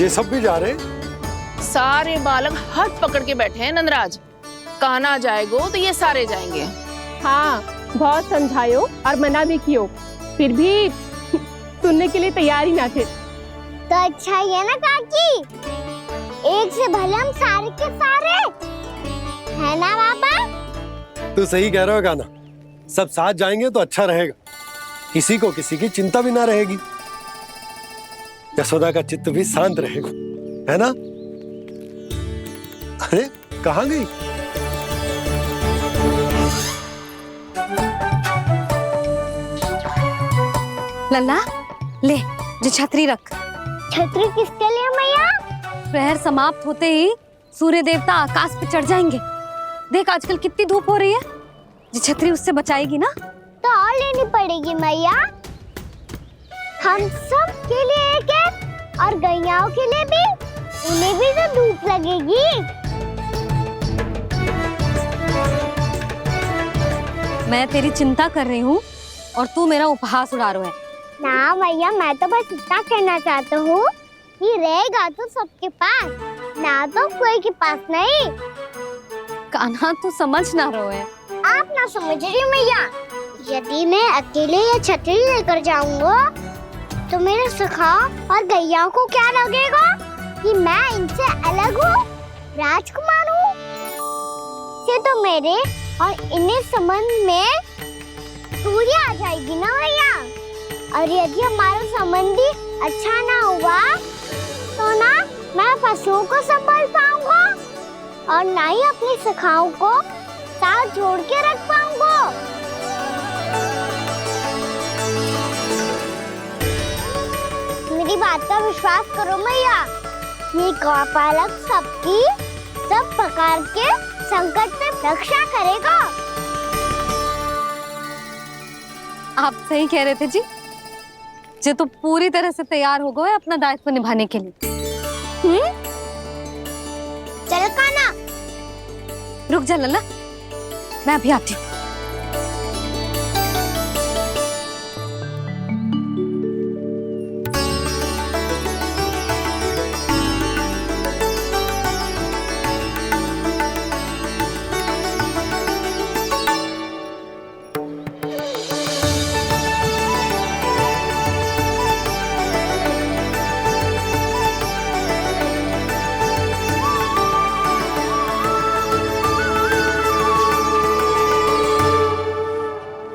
ये सब भी जा रहे? सारे बालक हाथ पकड़ के बैठे हैं नंदराज। कान्हा जाएगो तो ये सारे जाएंगे। हाँ, बहुत समझायो और मना भी कियो, फिर भी सुनने के लिए तैयार ही ना थे। तो अच्छा ही है ना काकी, एक से भले हम सारे के सारे, है ना पापा? तू सही कह रहा हो कान्हा, सब साथ जाएंगे तो अच्छा रहेगा, किसी को किसी की चिंता भी ना रहेगी, यशोदा का चित्त भी शांत रहेगा, है ना? अरे कहाँ गई? लल्ला ले, जो छतरी रख। छतरी किसके लिए मैया? प्रहर समाप्त होते ही सूर्य देवता आकाश पे चढ़ जाएंगे। देख आजकल कितनी धूप हो रही है, जो छतरी उससे बचाएगी ना। तो और लेनी पड़ेगी मैया, हम सब के लिए एक एक, और गैयाओं के लिए भी, उन्हें भी तो धूप लगेगी। मैं तेरी चिंता कर रही हूँ और तू मेरा उपहास उड़ा रहा है। ना भैया, मैं तो बस इतना कहना चाहता हूँ कि रहेगा तो सबके पास, ना तो कोई के पास नहीं। कान्हा तू समझ ना रहो है। आप ना समझ रही मैया, यदि मैं अकेले ये छतरी लेकर जाऊंगा तो मेरे सखा और गैयाओं को क्या लगेगा कि मैं इनसे अलग हूँ, राजकुमार हूँ। से तो मेरे और इन्हें संबंध में दूरी आ जाएगी ना भैया। और यदि हमारा संबंध ही अच्छा ना हुआ तो ना मैं पशुओं को संभाल पाऊंगा और ना ही अपनी सखाओं को साथ जोड़ के रख पाऊंगा। मेरी बात का विश्वास करो मैया, ये गौपालक सबकी सब प्रकार के संकट से रक्षा करेगा। आप सही कह रहे थे जी, जो तो पूरी तरह से तैयार हो गए अपना दायित्व निभाने के लिए। चल कान्हा। रुक जा लल्ला, मैं अभी आती हूँ।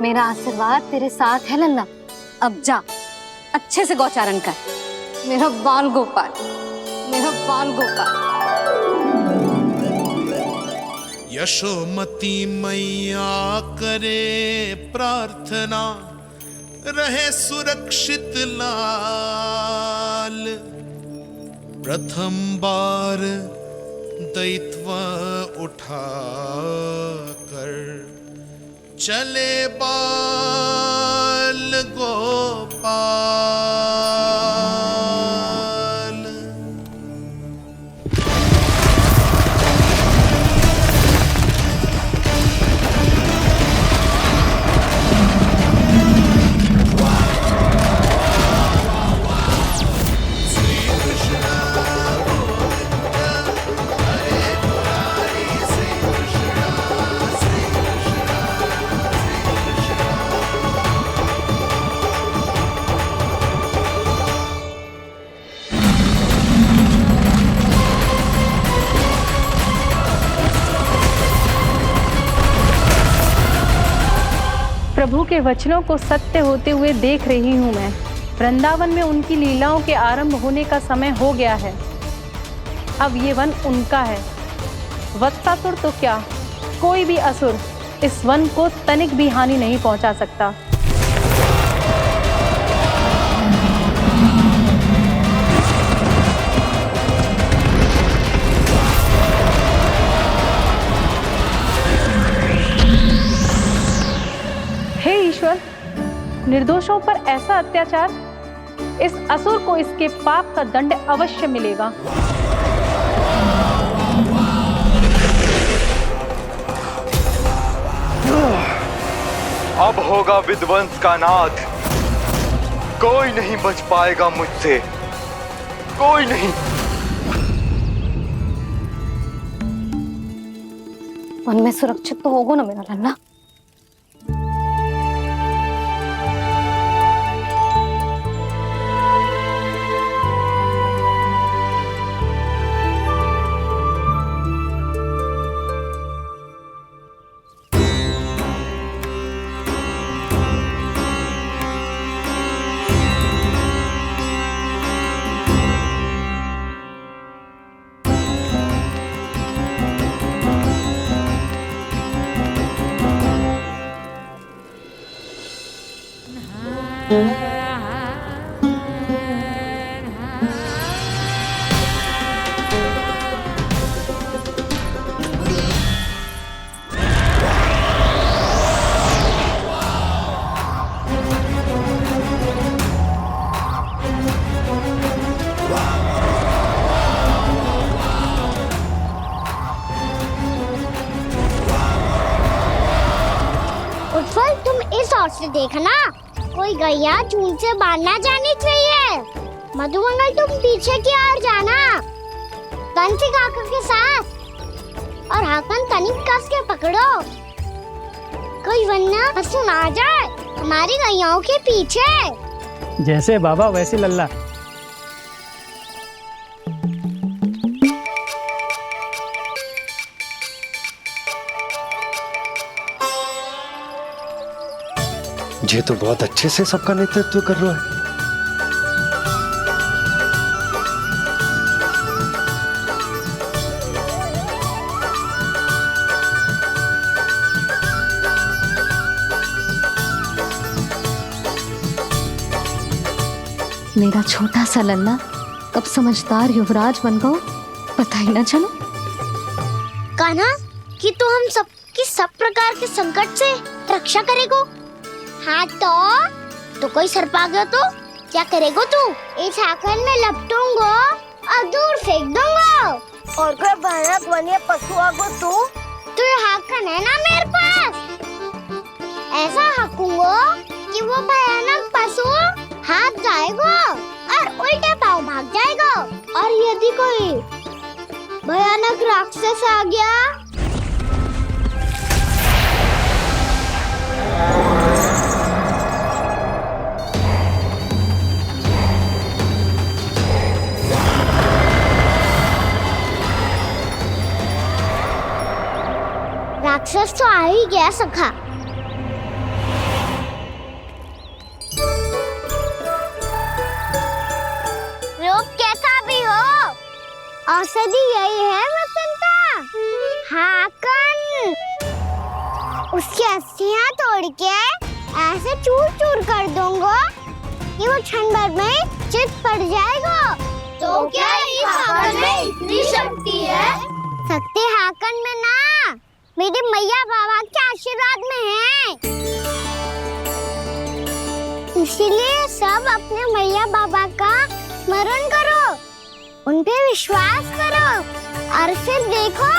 मेरा आशीर्वाद तेरे साथ है लल्ला। अब जा, अच्छे से गौचारण कर। मेरा बाल गोपाल, मेरा बाल गोपाल। यशोमती मैया करे प्रार्थना, रहे सुरक्षित लाल। प्रथम बार दैत्व उठा कर चले बाल गोपाल। प्रभु के वचनों को सत्य होते हुए देख रही हूँ मैं। वृंदावन में उनकी लीलाओं के आरंभ होने का समय हो गया है। अब ये वन उनका है। वत्सासुर तो क्या, कोई भी असुर इस वन को तनिक भी हानि नहीं पहुंचा सकता। हे ईश्वर, निर्दोषों पर ऐसा अत्याचार, इस असुर को इसके पाप का दंड अवश्य मिलेगा। अब होगा विध्वंस का नाद। कोई नहीं बच पाएगा मुझसे, कोई नहीं। वन में सुरक्षित तो होगो ना मेरा लल्ला। उत्पल, तुम इस ओर से देखना, कोई गैया चून से बाहर ना जानी चाहिए। मधुमंगल, तुम पीछे की ओर जाना, कंसी काका के साथ, और हाकन तनिक कस के पकड़ो, कोई वरना पशु ना जाए हमारी गैयाओं के पीछे। जैसे बाबा वैसे लल्ला। ये तो बहुत अच्छे से सबका नेतृत्व कर रहा है। मेरा छोटा सा लल्ला कब समझदार युवराज बन गो पता ही ना चलो। कान्हा, कि तू हम सबकी सब प्रकार के संकट से रक्षा करेगो। हाँ तो कोई सर्प आ गया तो क्या करेगो तू? इस हाकन में लपटूंगा और दूर फेंक दूंगा। और कोई भयानक वन्य पशु आगो तो ये हाकन है ना मेरे पास, ऐसा हाकूंगा कि वो भयानक पशु हाथ जाएगा और उल्टे पाँव भाग जाएगा। और यदि कोई भयानक राक्षस आ गया राक्षस तो आ ही गया सखा। रूप कैसा भी हो, औषधि यही है वसंता। हाकन उसकी अस्थियां तोड़ के ऐसे चूर चूर कर दूंगा कि वो क्षण भर में चित पड़ जाएगा। तो क्या इस हाकन में इतनी शक्ति है? शक्ति हाकन में ना, मेरे मैया बाबा के आशीर्वाद में है। इसीलिए सब अपने मैया बाबा का स्मरण करो, उन पे विश्वास करो और फिर देखो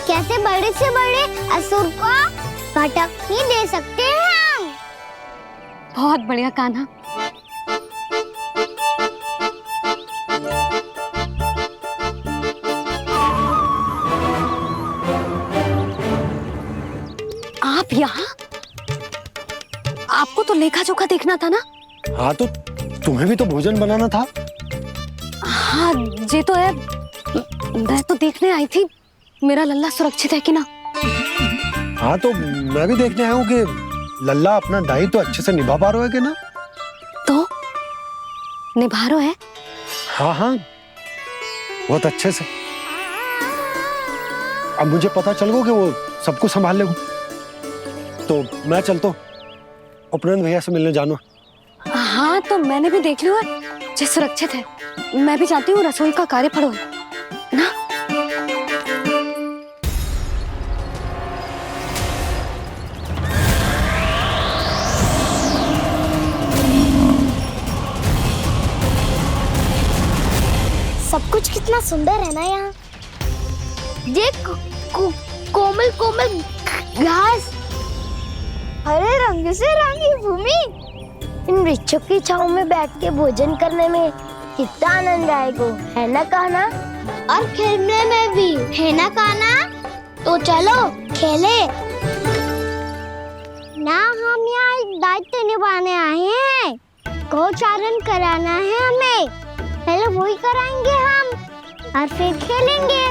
कैसे बड़े से बड़े असुर को भटक ही दे सकते हैं हम। बहुत बढ़िया कान्हा। आप यहाँ? आपको तो लेखा जोखा देखना था ना? हाँ तो तुम्हें भी तो भोजन बनाना था। हाँ ये तो है, मैं तो देखने आई थी मेरा लल्ला सुरक्षित है कि ना। हाँ तो मैं भी देखने आया हूँ कि लल्ला अपना दायित्व तो अच्छे से निभा पा रहा है कि ना। तो निभा रहा है? हाँ हाँ बहुत अच्छे से। अब मुझे पता चल गया कि वो सब कुछ संभाल लेगा। तो मैं चलता हूँ, उपनंद भैया से मिलने जाना। हाँ तो मैंने भी देख लिया जो सुरक्षित है। मैं भी चाहती हूँ रसोई का कार्य पड़ो ना। सब कुछ कितना सुंदर है ना यहाँ। देख कोमल कोमल घास, हरे रंग से रंगी भूमि, इन वृक्षों की छांव में बैठ के भोजन करने में कितना आनंद आएगा, है ना कान्हा? और खेलने में भी, है ना कान्हा? तो चलो खेले ना। हम यहाँ एक दायित्व निभाने आए हैं, गोचारण कराना है हमें। पहले वही कराएंगे हम और फिर खेलेंगे।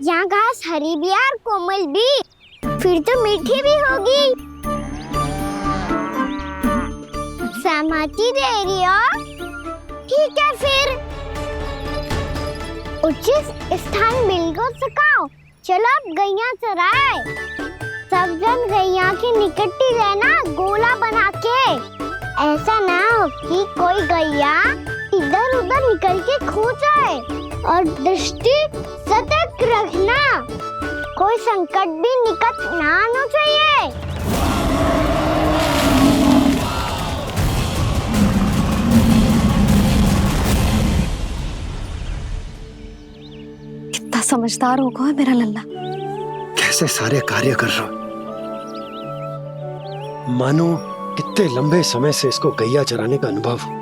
यहाँ घास हरी भी और कोमल भी, फिर तो मीठी भी होगी। सहमति दे रही हो? ठीक है फिर उचित स्थान बिल्कुल सुखाओ। चलो अब गैया चराए। सब जन गैया के निकट ही रहना, गोला बना के। ऐसा ना हो कि कोई गैया इधर उधर निकल के खो जाए। और दृष्टि सतर्क रखना, कोई संकट भी निकट ना आना चाहिए। कितना समझदार होगा है मेरा लल्ला। कैसे सारे कार्य कर रहा, मानो कितने लंबे समय से इसको गैया चराने का अनुभव हो।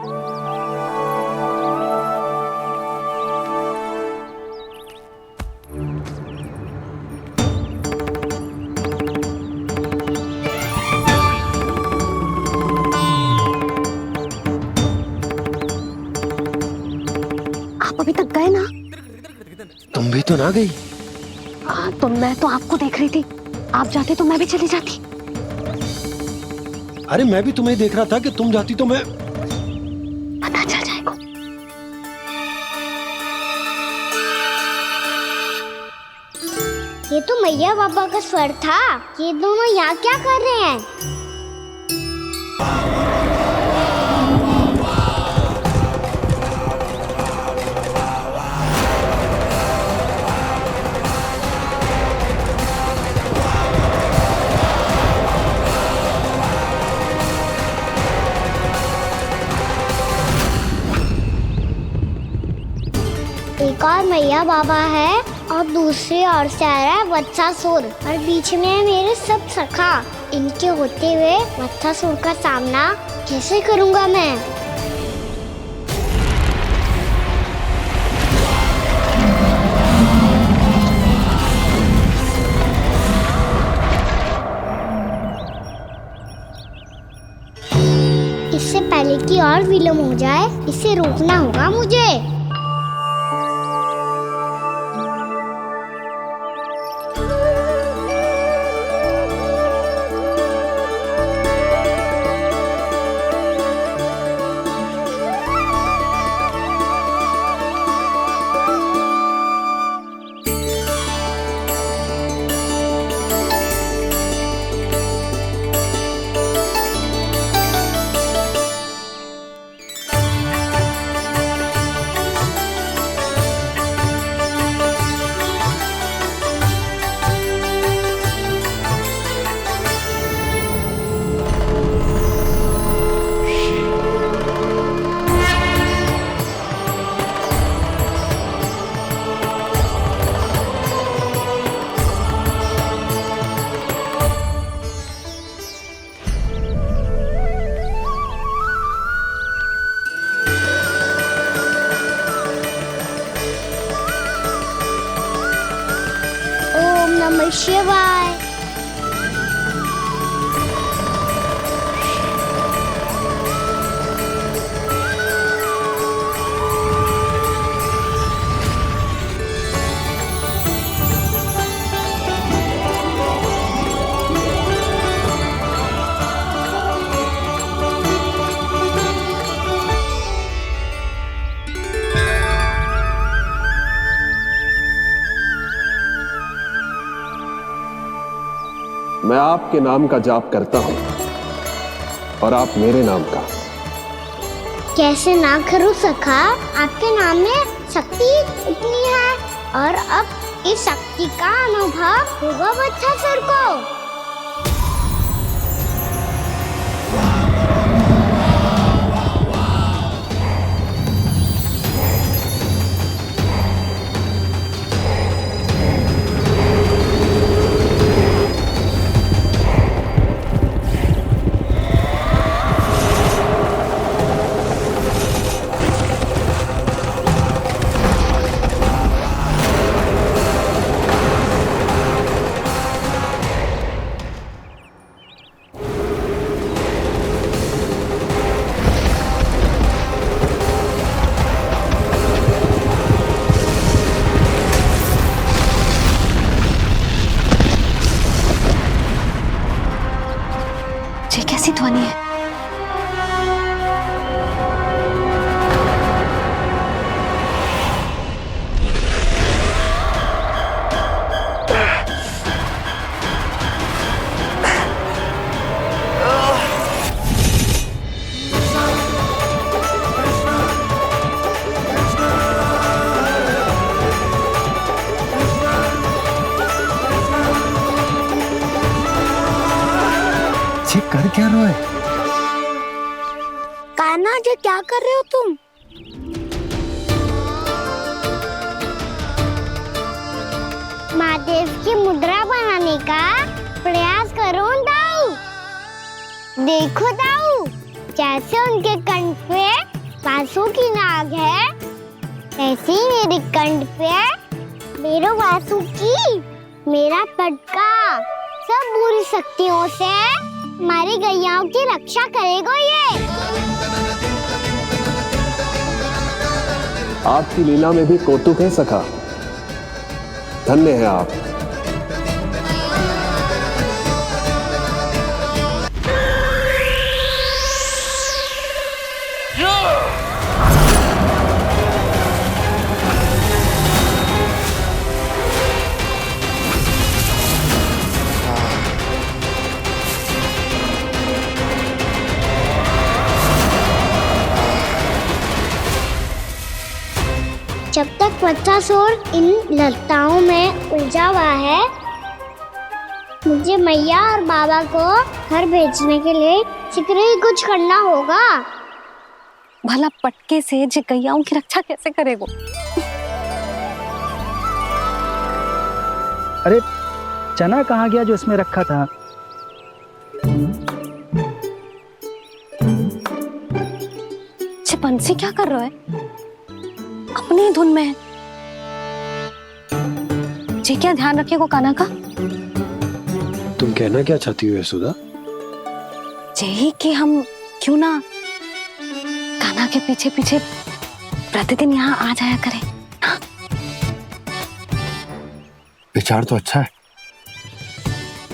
आप अभी तक गए ना? तुम भी तो ना गई। तो मैं तो आपको देख रही थी, आप जाते तो मैं भी चली जाती। अरे मैं भी तुम्हें देख रहा था कि तुम जाती तो मैं। पता चल जाएगा। ये तो मैया बाबा का स्वर था। ये दोनों यहाँ क्या कर रहे हैं? एक और मैया बाबा है और दूसरी ओर से आ रहा है वत्सासुर और बीच में है मेरे सब सखा। इनके होते हुए वत्सासुर का सामना कैसे करूंगा मैं? इससे पहले कि और विलम्ब हो जाए, इसे रोकना होगा मुझे। नमः शिवाय। मैं आपके नाम का जाप करता हूं और आप मेरे नाम का। कैसे ना करूं सखा, आपके नाम में शक्ति इतनी है और अब इस शक्ति का अनुभव होगा वत्सासुर को। है? कान्हा जी क्या कर रहे हो तुम? महादेव की मुद्रा बनाने का प्रयास करो दाऊ। देखो दाऊ, जैसे उनके कंठ पे बांसुरी की नाग है, ऐसे ही मेरे कंठ पे मेरो वासुकी, मेरा पटका, सब बुरी शक्तियों से हमारी गैयाओं की रक्षा करेगा ये। आपकी लीला में भी कौतुक है सखा। धन्य है आप। जब तक वत्सासुर इन लताओं में उलझा हुआ है, मुझे मैया और बाबा को घर भेजने के लिए शीघ्र ही कुछ करना होगा। भला पटके से जे गैयाओं की रक्षा कैसे करेगो? अरे चना कहाँ गया जो इसमें रखा था? बंसी क्या कर रहा है? अपनी धुन में है। जी क्या ध्यान रखिएगा कान्हा का। तुम कहना क्या चाहती हो यशोदा? यही कि हम क्यों ना कान्हा के पीछे पीछे प्रतिदिन यहाँ आ जाया करें। हाँ? विचार तो अच्छा है।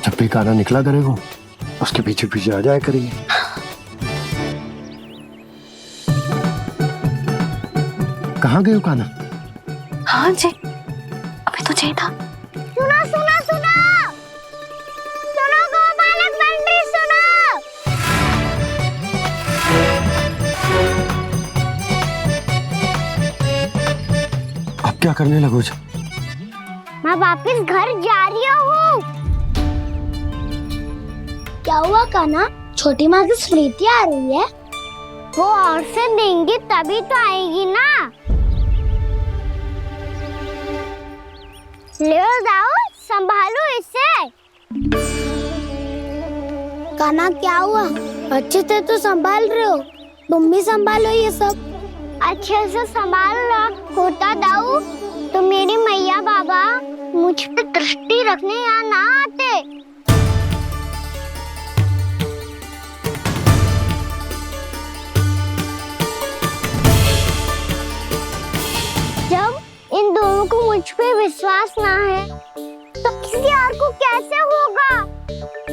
जब भी कान्हा निकला करेगा, उसके पीछे पीछे आ जाया करेंगे। कहाँ गए हो कान्हा? हाँ जी, अभी तो चाहिए था। सुनो सुनो सुनो, सुनो गोपालक बंटी सुनो। अब क्या करने लगो? मैं वापस घर जा रही हूँ। क्या हुआ कान्हा? छोटी माँ की स्मृति आ रही है? वो और से देंगे तभी तो आएगी ना। ले जाओ, संभालो इसे। कान्हा क्या हुआ? अच्छे से तो संभाल रहे हो, तुम भी संभालो ये सब। अच्छे से संभाल लो होता दाऊ, तो मेरी मैया बाबा मुझ पे दृष्टि रखने यहाँ ना आते। जब इन दोनों को मुझ पे विश्वास ना है, तो किसी और को कैसे होगा?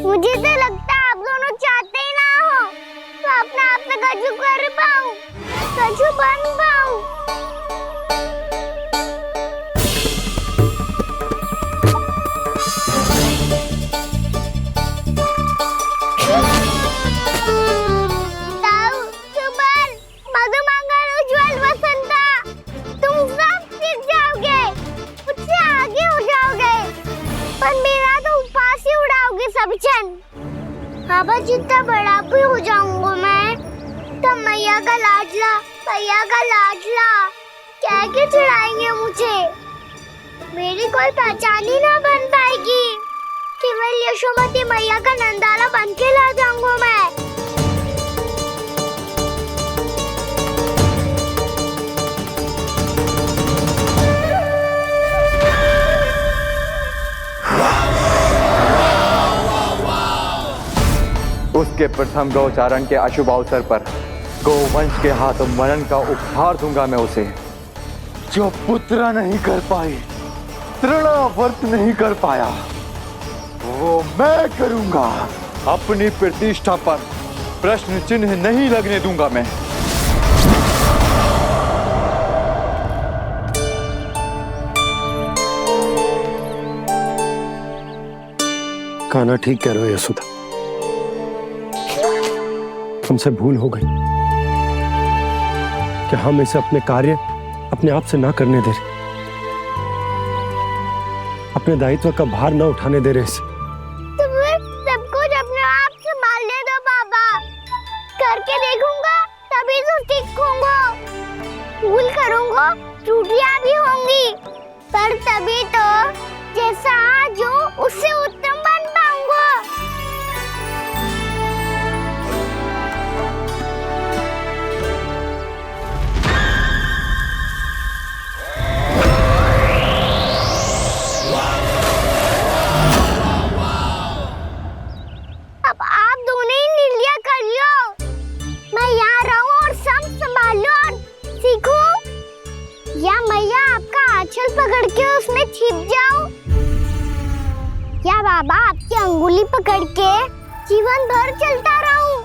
मुझे तो लगता है आप दोनों चाहते ही ना हो तो अपने आप से गजू कर पाऊं, गजू बन पाऊं। बाबा जितना बड़ा भी हो जाऊंगा मैं, तब मैया का लाडला, भैया का लाडला क्या के चढ़ाएंगे मुझे। मेरी कोई पहचान ही ना बन पाएगी। केवल यशोमती मैया का नंदाला बन के ला जाऊंगा मैं। उसके प्रथम गौचारण के अशुभ अवसर पर गौवंश के हाथों मरण का उपहार दूंगा मैं उसे। जो पुत्र नहीं कर पाई, तृणावर्त नहीं कर पाया, वो मैं करूंगा। अपनी प्रतिष्ठा पर प्रश्न चिन्ह नहीं लगने दूंगा मैं। कान्हा ठीक कह रहे हो यशोदा, हमसे भूल हो गई कि हम इसे अपने कार्य अपने आप से ना करने दे रहे, अपने दायित्व का भार ना उठाने दे रहे इसे। तो फिर सब कुछ अपने आप संभालने दो बाबा। त्रुटियां भी होंगी, पर तभी तो जैसा आज हूँ उससे उत्तम बन पाऊंगा। अब आप दोनों ही निर्णय कर लो, मैं यहाँ रहूं और सब संभाल लूं और सीखूं, या मैया आपका आंचल पकड़ के उसमें छिप जाऊं, या बाबा आपकी अंगुली पकड़ के जीवन भर चलता रहूं।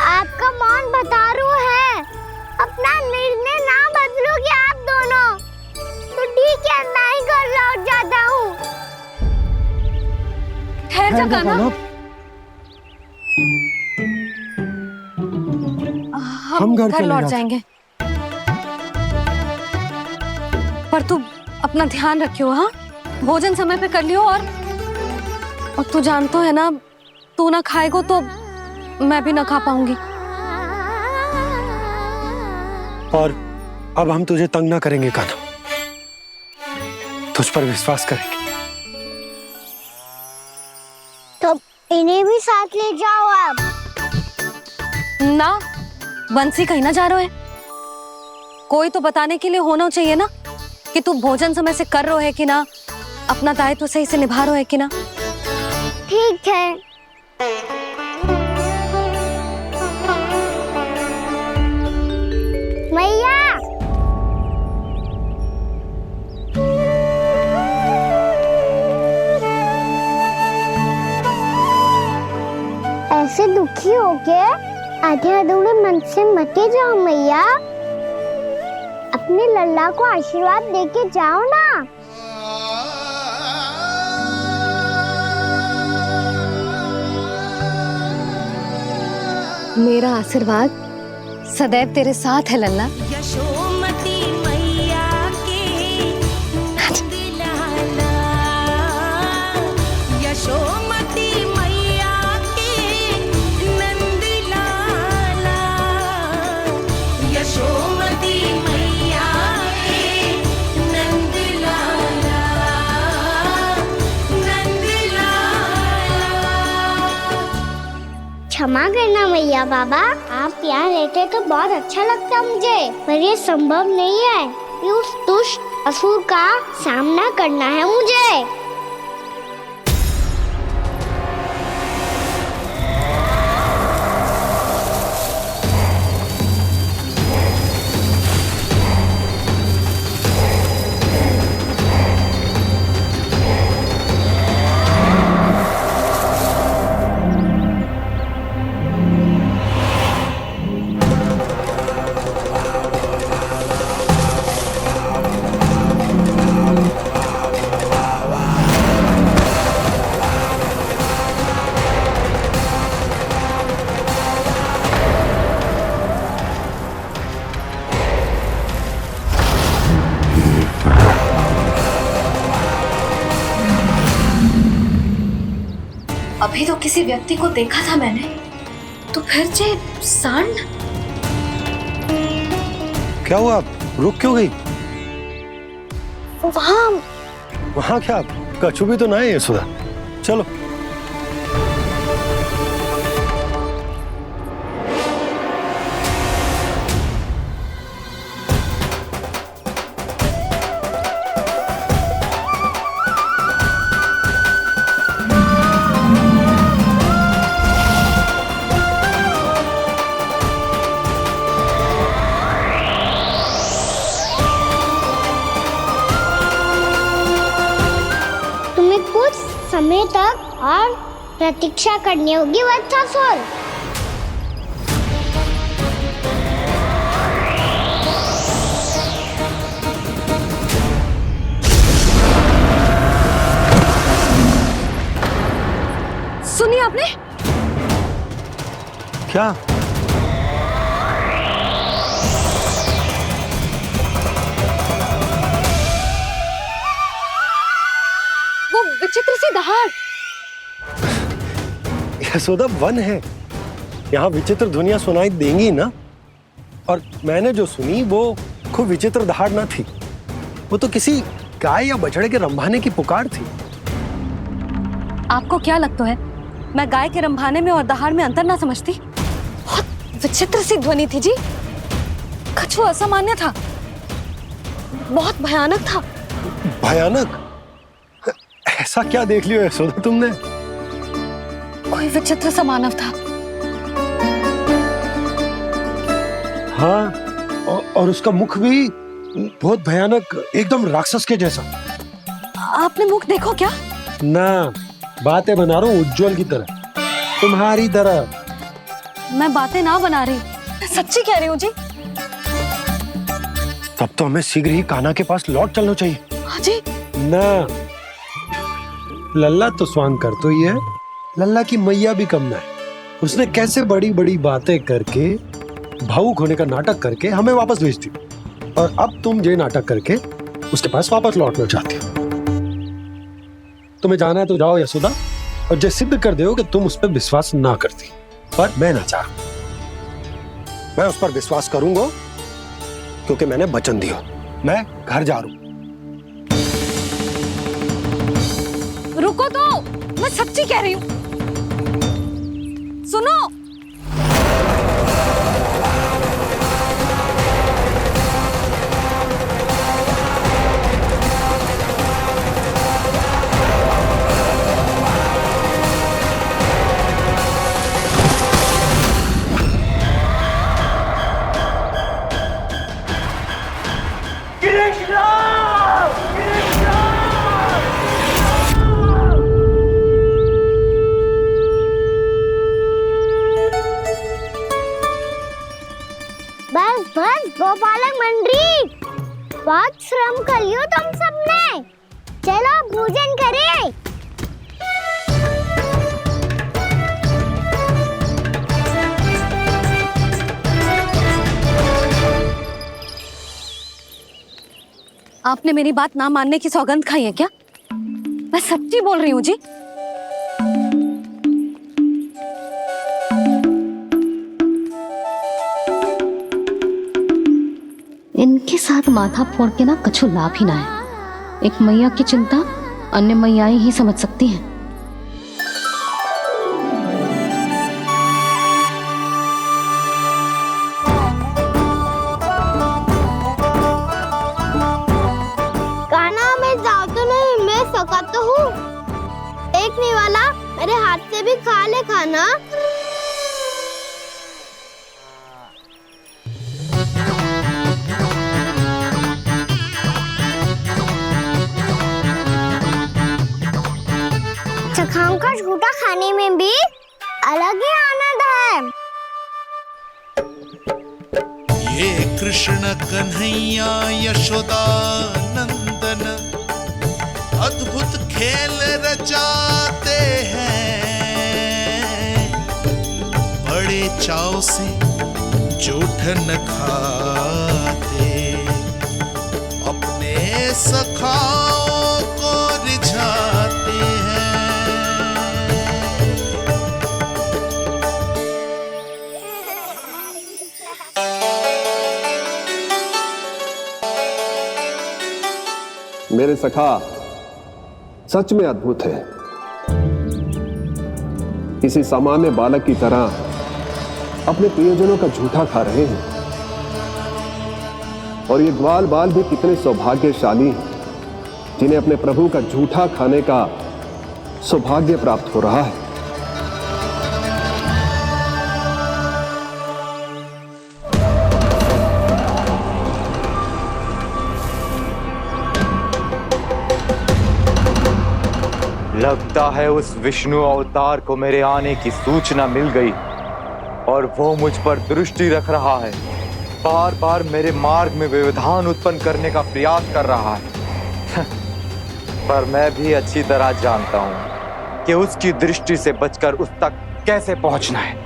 आपका मौन बतारू है, अपना निर्णय ना बदलोगे आप दोनों तो ठीक है, मैं ही घर लौट जाता हूँ। ठहर जा कान्हा, हम घर लौट जाएंगे, पर तू अपना ध्यान रखियो। हाँ, भोजन समय पे कर लियो, और तू जानतो है ना, तू ना खाएगो तो मैं भी ना खा पाऊंगी। और अब हम तुझे तंग ना करेंगे कान्हा, तुझ पर विश्वास करेंगे। तो इन्हें भी साथ ले जाओ आप। ना, बंसी कहीं ना जा रहे है, कोई तो बताने के लिए होना चाहिए ना कि तू भोजन समय से कर रहे है कि ना, अपना दायित्व सही से निभा रहे है कि ना। ठीक है। मैया, ऐसे दुखी होके आधे अधूरे मन से मत जाओ मैया, अपने लल्ला को आशीर्वाद देके जाओ ना। मेरा आशीर्वाद सदैव तेरे साथ है लल्ला। यशोमती मैया के नंद लाला, यशोमती मैया के नंद लाला, यशोमती मैया के नंद लाला, नंद लाला। क्षमा करना मैया बाबा, आप यहाँ रहते तो बहुत अच्छा लगता मुझे, पर ये संभव नहीं है कि उस दुष्ट असुर का सामना करना है मुझे। अभी तो किसी व्यक्ति को देखा था मैंने, तो फिर से सांड। क्या हुआ, रुक क्यों गई? वहाँ क्या कछु भी तो नहीं है सुधा, चलो। कुछ समय तक और प्रतीक्षा करनी होगी वत्सासुर। सुनिए आपने क्या? वो विचित्र सी दहाड़। यशोदा वन है, यहाँ विचित्र ध्वनियां सुनाई देंगी ना। और मैंने जो सुनी वो खूब विचित्र दहाड़ ना थी, वो तो किसी गाय या बछड़े के रंभाने की पुकार थी। आपको क्या लगता है मैं गाय के रंभाने में और दहाड़ में अंतर ना समझती? बहुत विचित्र सी ध्वनि थी जी। कछु असामान्य था, बहुत भयानक था। भयानक? ऐसा क्या देख लियो यशोदा तुमने? कोई विचित्र सा मानव था। हाँ, और उसका मुख भी बहुत भयानक, एकदम राक्षस के जैसा। आपने मुख देखो क्या? ना, बातें बना रहा हूँ उज्जवल की तरह, तुम्हारी तरह। मैं बातें ना बना रही, मैं सच्ची कह रही हूँ जी। तब तो हमें शीघ्र ही कान्हा के पास लौट चलना चाहिए। हाँ जी। ना, लल्ला तो स्वांग कर तो ही है, लल्ला की मैया भी कम ना है। उसने कैसे बड़ी बड़ी बातें करके, भावुक होने का नाटक करके हमें वापस भेज दी, और अब तुम ये नाटक करके उसके पास वापस लौटना चाहती हो। तुम्हें जाना है तो जाओ यशोदा, और ये सिद्ध कर दो कि तुम उस पर विश्वास ना करती। पर मैं ना चाह, मैं उस पर विश्वास करूंगा क्योंकि मैंने वचन दिया। मैं घर जा रहा हूं। रुको तो, मैं सच्ची कह रही हूँ। सुनो, बस बस गोपालक मंडली, बहुत श्रम कर लियो तुम सबने। चलो भोजन करें। आपने मेरी बात ना मानने की सौगंध खाई है क्या? मैं सच्ची बोल रही हूँ जी। इनके साथ माथा फोड़ के ना कछु लाभ ही ना है। एक मैया की चिंता अन्य मैयाएं ही समझ सकती हैं। कान्हा मैं जाऊँ तो नहीं, मैं सका तो हूँ। देखने वाला मेरे हाथ से भी खा ले खाना। चखाओं का झूठा खाने में भी अलग ही आनंद है। ये कृष्ण कन्हैया यशोदा नंदन अद्भुत खेल रचाते हैं, बड़े चाव से जूठ न खाते, अपने सखाओं को रिझाते हैं। मेरे सखा सच में अद्भुत है। किसी सामान्य बालक की तरह अपने प्रियजनों का झूठा खा रहे हैं, और ये ग्वाल बाल भी कितने सौभाग्यशाली हैं जिन्हें अपने प्रभु का झूठा खाने का सौभाग्य प्राप्त हो रहा है। लगता है उस विष्णु अवतार को मेरे आने की सूचना मिल गई और वो मुझ पर दृष्टि रख रहा है। बार बार मेरे मार्ग में व्यवधान उत्पन्न करने का प्रयास कर रहा है। पर मैं भी अच्छी तरह जानता हूं कि उसकी दृष्टि से बचकर उस तक कैसे पहुंचना है।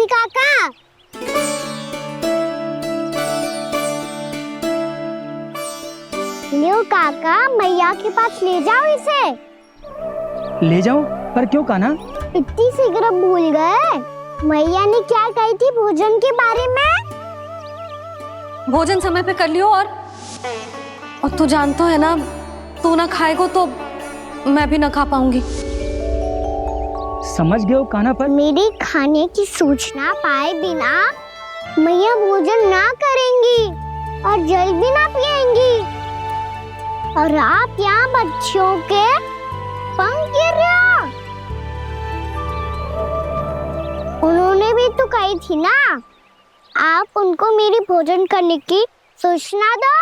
काका। लियो काका, मैया के पास ले जाओ इसे। ले जाऊं? पर क्यों कान्हा? इतनी शीघ्र भूल गए मैया ने क्या कही थी भोजन के बारे में? भोजन समय पे कर लियो। और तू जानता है ना, तू ना खाएगा तो मैं भी ना खा पाऊंगी। समझ गए हो कान्हा? पर मेरे खाने की सूचना पाए बिना मैया भोजन ना करेंगी और जल भी ना पिएंगी। और आप यहाँ बच्चों के पंख गिर रहे हो। उन्होंने भी तो कही थी ना, आप उनको मेरी भोजन करने की सूचना दो।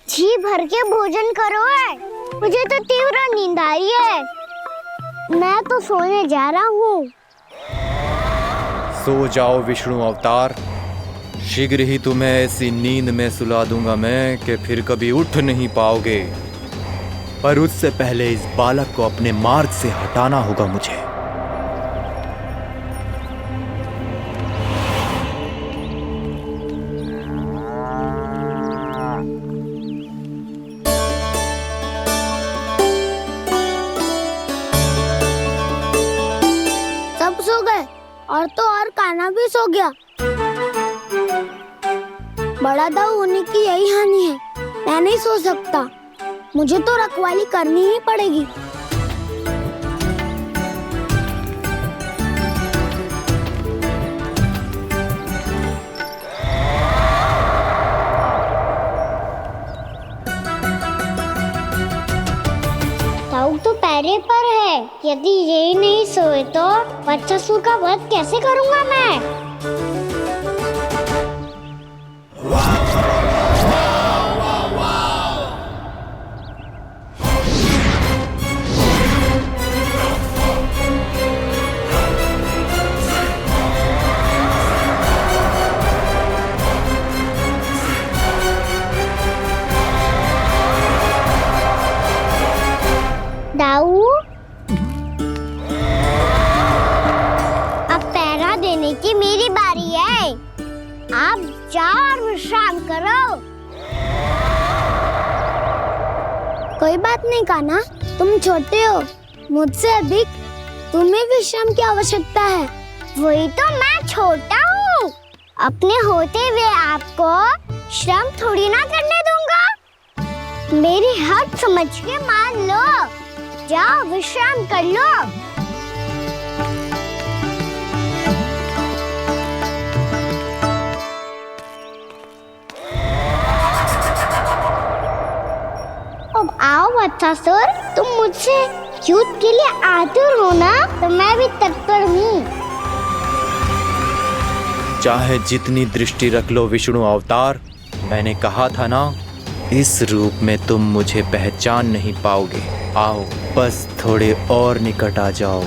जी भर के भोजन करो है, मुझे तो तीव्र नींद आ रही है। मैं तो सोने जा रहा हूँ। सो जाओ विष्णु अवतार, शीघ्र ही तुम्हें ऐसी नींद में सुला दूंगा मैं कि फिर कभी उठ नहीं पाओगे। पर उससे पहले इस बालक को अपने मार्ग से हटाना होगा मुझे। सब सो गए और तो और कान्हा भी सो गया। बड़ा दाऊ होने की यही हानि है, मैं नहीं सो सकता। मुझे तो रखवाली करनी ही पड़ेगी। दाऊ तो पैरे पर है, यदि यही नहीं सोए तो बच्चासुर का वध कैसे करूंगा मैं? दाऊ, अब पहरा देने की मेरी बारी है। आप जाओ और विश्राम करो। कोई बात नहीं कान्हा, तुम छोटे हो, मुझसे अधिक तुम्हें विश्राम की आवश्यकता है। वही तो, मैं छोटा हूँ, अपने होते हुए आपको श्रम थोड़ी ना करने दूंगा। मेरी हद समझ के मान लो। जाओ विश्राम कर लो। अब आओ बच्चासुर, तुम मुझसे युद्ध के लिए आतुर हो ना, तो मैं भी तत्पर हूँ। चाहे जितनी दृष्टि रख लो विष्णु अवतार, मैंने कहा था ना, इस रूप में तुम मुझे पहचान नहीं पाओगे। आओ बस थोड़े और निकट आ जाओ,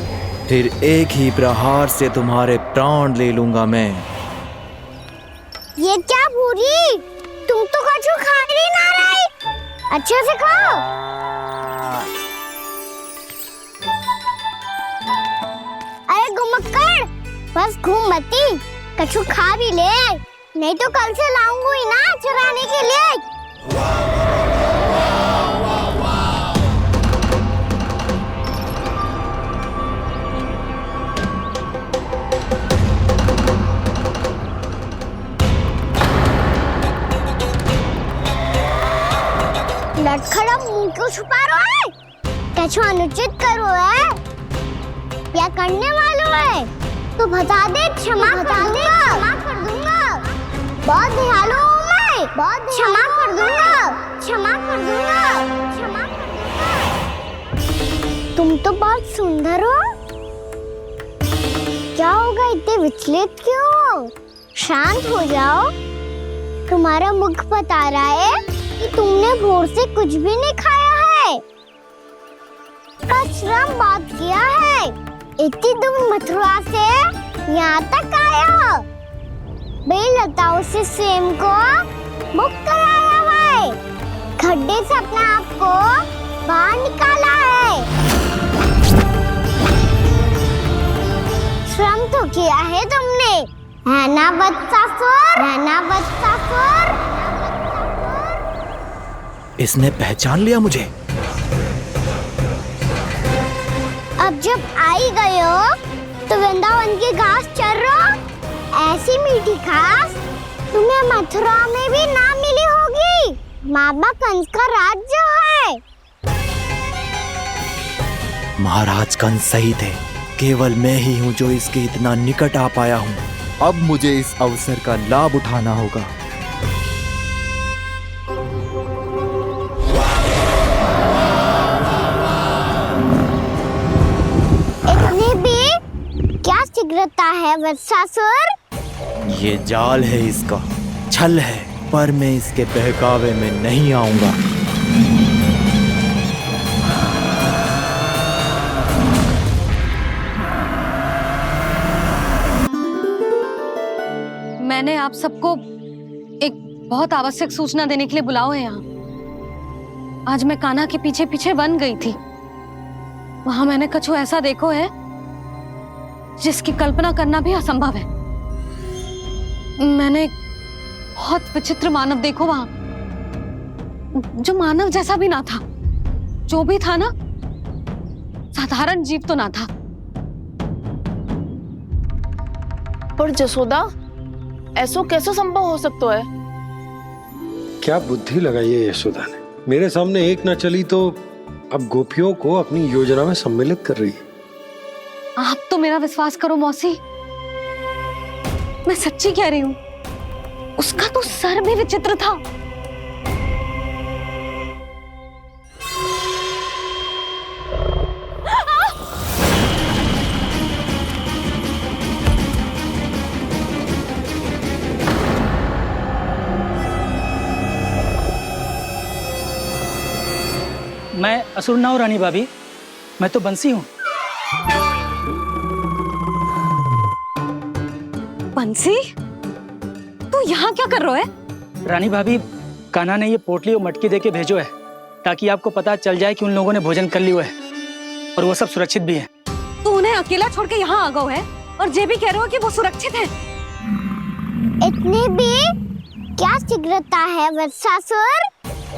फिर एक ही प्रहार से तुम्हारे प्राण ले लूंगा मैं। ये क्या भूरी, तुम तो कछु खा ही ना रही। अच्छे से खाओ। अरे घुमक्कड़, बस घूम मती, कछु खा भी ले, नहीं तो कल से लाऊंगी ना चुराने के लिए। लटखड़ा मुंह क्यों छुपा रहा है? कछु अनुचित करो है या करने वालों है तो बता दे, क्षमा कर दूंगा। बहुत दयालु हूँ मैं, बहुत क्षमा कर दूंगा। तुम तो बहुत सुंदर हो। क्या होगा, इतने विचलित क्यों हो? शांत हो जाओ। तुम्हारा मुख बता रहा है कि तुमने भोर से कुछ भी नहीं खाया है, का श्रम बात किया है। इतनी दूर मथुरा से यहाँ तक आए हो? बेलताओं से सेम को मुक्त कराया हुआ है, खड्डे से अपने आप को बाहर निकाला है। श्रम तो किया है तुमने, है ना वत्सासुर? है ना वत्सासुर? इसने पहचान लिया मुझे। अब जब आई गए हो तो वृंदावन की घास चर रहो। ऐसी मीठी घास तुम्हें मथुरा में भी ना मिली होगी। मामा कंस का राज्य है। महाराज कंस सही थे, केवल मैं ही हूँ जो इसके इतना निकट आ पाया हूँ। अब मुझे इस अवसर का लाभ उठाना होगा। इतनी भी क्या शीघ्रता है वत्सासुर? ये जाल है इसका, छल है, पर मैं इसके बहकावे में नहीं आऊंगा। मैंने आप सबको एक बहुत आवश्यक सूचना देने के लिए बुलाओ है यहाँ। आज मैं कान्हा के पीछे पीछे वन गई थी। वहां मैंने कछु ऐसा देखो है जिसकी कल्पना करना भी असंभव है। मैंने एक बहुत विचित्र मानव देखो वहां, जो मानव जैसा भी ना था। जो भी था ना, साधारण जीव तो ना था। पर जसोदा, ऐसो कैसे संभव हो सकता है? क्या बुद्धि लगाई है यशोदा ने। मेरे सामने एक ना चली तो अब गोपियों को अपनी योजना में सम्मिलित कर रही है। आप तो मेरा विश्वास करो मौसी, मैं सच्ची कह रही हूं। उसका तो सर भी विचित्र था। मैं असुर ना हूं रानी भाभी, मैं तो बंसी हूँ। बंसी, तू यहाँ क्या कर रहा है? रानी भाभी, कान्हा ने ये पोटली और मटकी देके भेजो है ताकि आपको पता चल जाए कि उन लोगों ने भोजन कर लिया है और वो सब सुरक्षित भी है। तू उन्हें अकेला छोड़ के यहाँ आ गया है और ये भी कह रहे हो कि वो सुरक्षित है। इतनी भी क्या शीघ्रता है वत्सासुर?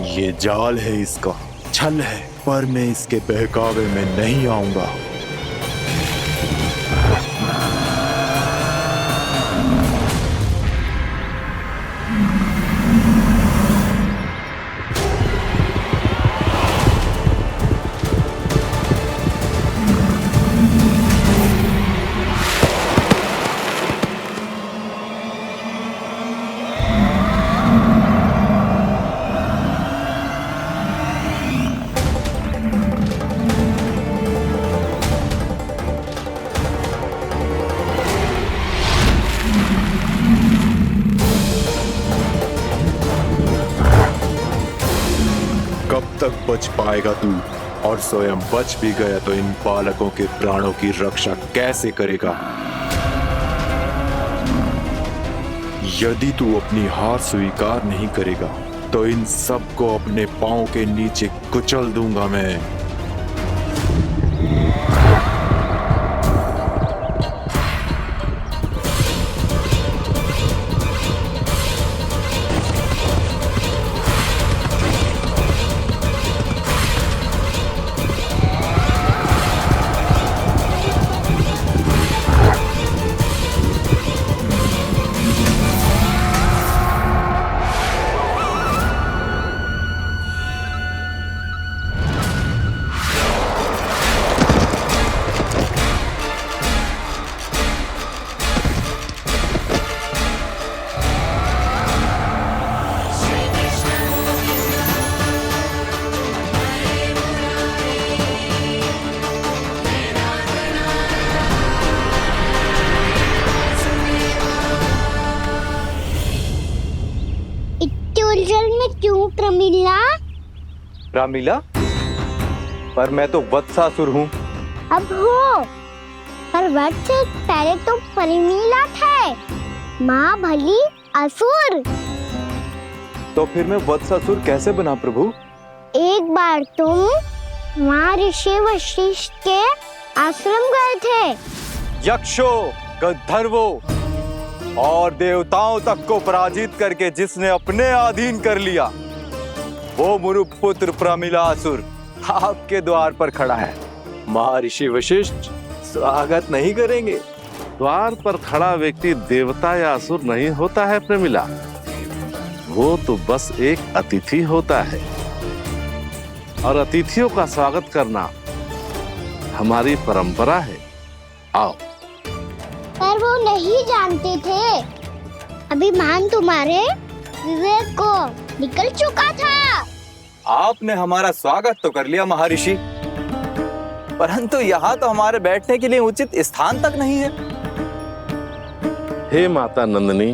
ये जाल है इसका, छल है, पर मैं इसके बहकावे में नहीं आऊंगा। तक बच पाएगा तू, और स्वयं बच भी गया तो इन बालकों के प्राणों की रक्षा कैसे करेगा? यदि तू अपनी हार स्वीकार नहीं करेगा तो इन सबको अपने पांव के नीचे कुचल दूंगा मैं। उलझन में क्यों प्रमिला? रामीला, पर मैं तो वत्सासुर हूँ। अब हो, पर वट से पहले तो परिमीला थे, माँ भली असुर। तो फिर मैं वत्सासुर कैसे बना प्रभु? एक बार तुम वहाँ ऋषि वशिष्ठ के आश्रम गए थे। यक्षो, गंधर्वो और देवताओं तक को पराजित करके जिसने अपने अधीन कर लिया, वो मुरुपुत्र प्रमिलासुर आपके द्वार पर खड़ा है। महर्षि वशिष्ठ स्वागत नहीं करेंगे? द्वार पर खड़ा व्यक्ति देवता या असुर नहीं होता है प्रमिला, वो तो बस एक अतिथि होता है, और अतिथियों का स्वागत करना हमारी परंपरा है। आओ। पर वो नहीं जानते थे, अभिमान तुम्हारे विवेक को निकल चुका था। आपने हमारा स्वागत तो कर लिया महर्षि, परंतु यहाँ तो हमारे बैठने के लिए उचित स्थान तक नहीं है। हे माता नंदिनी,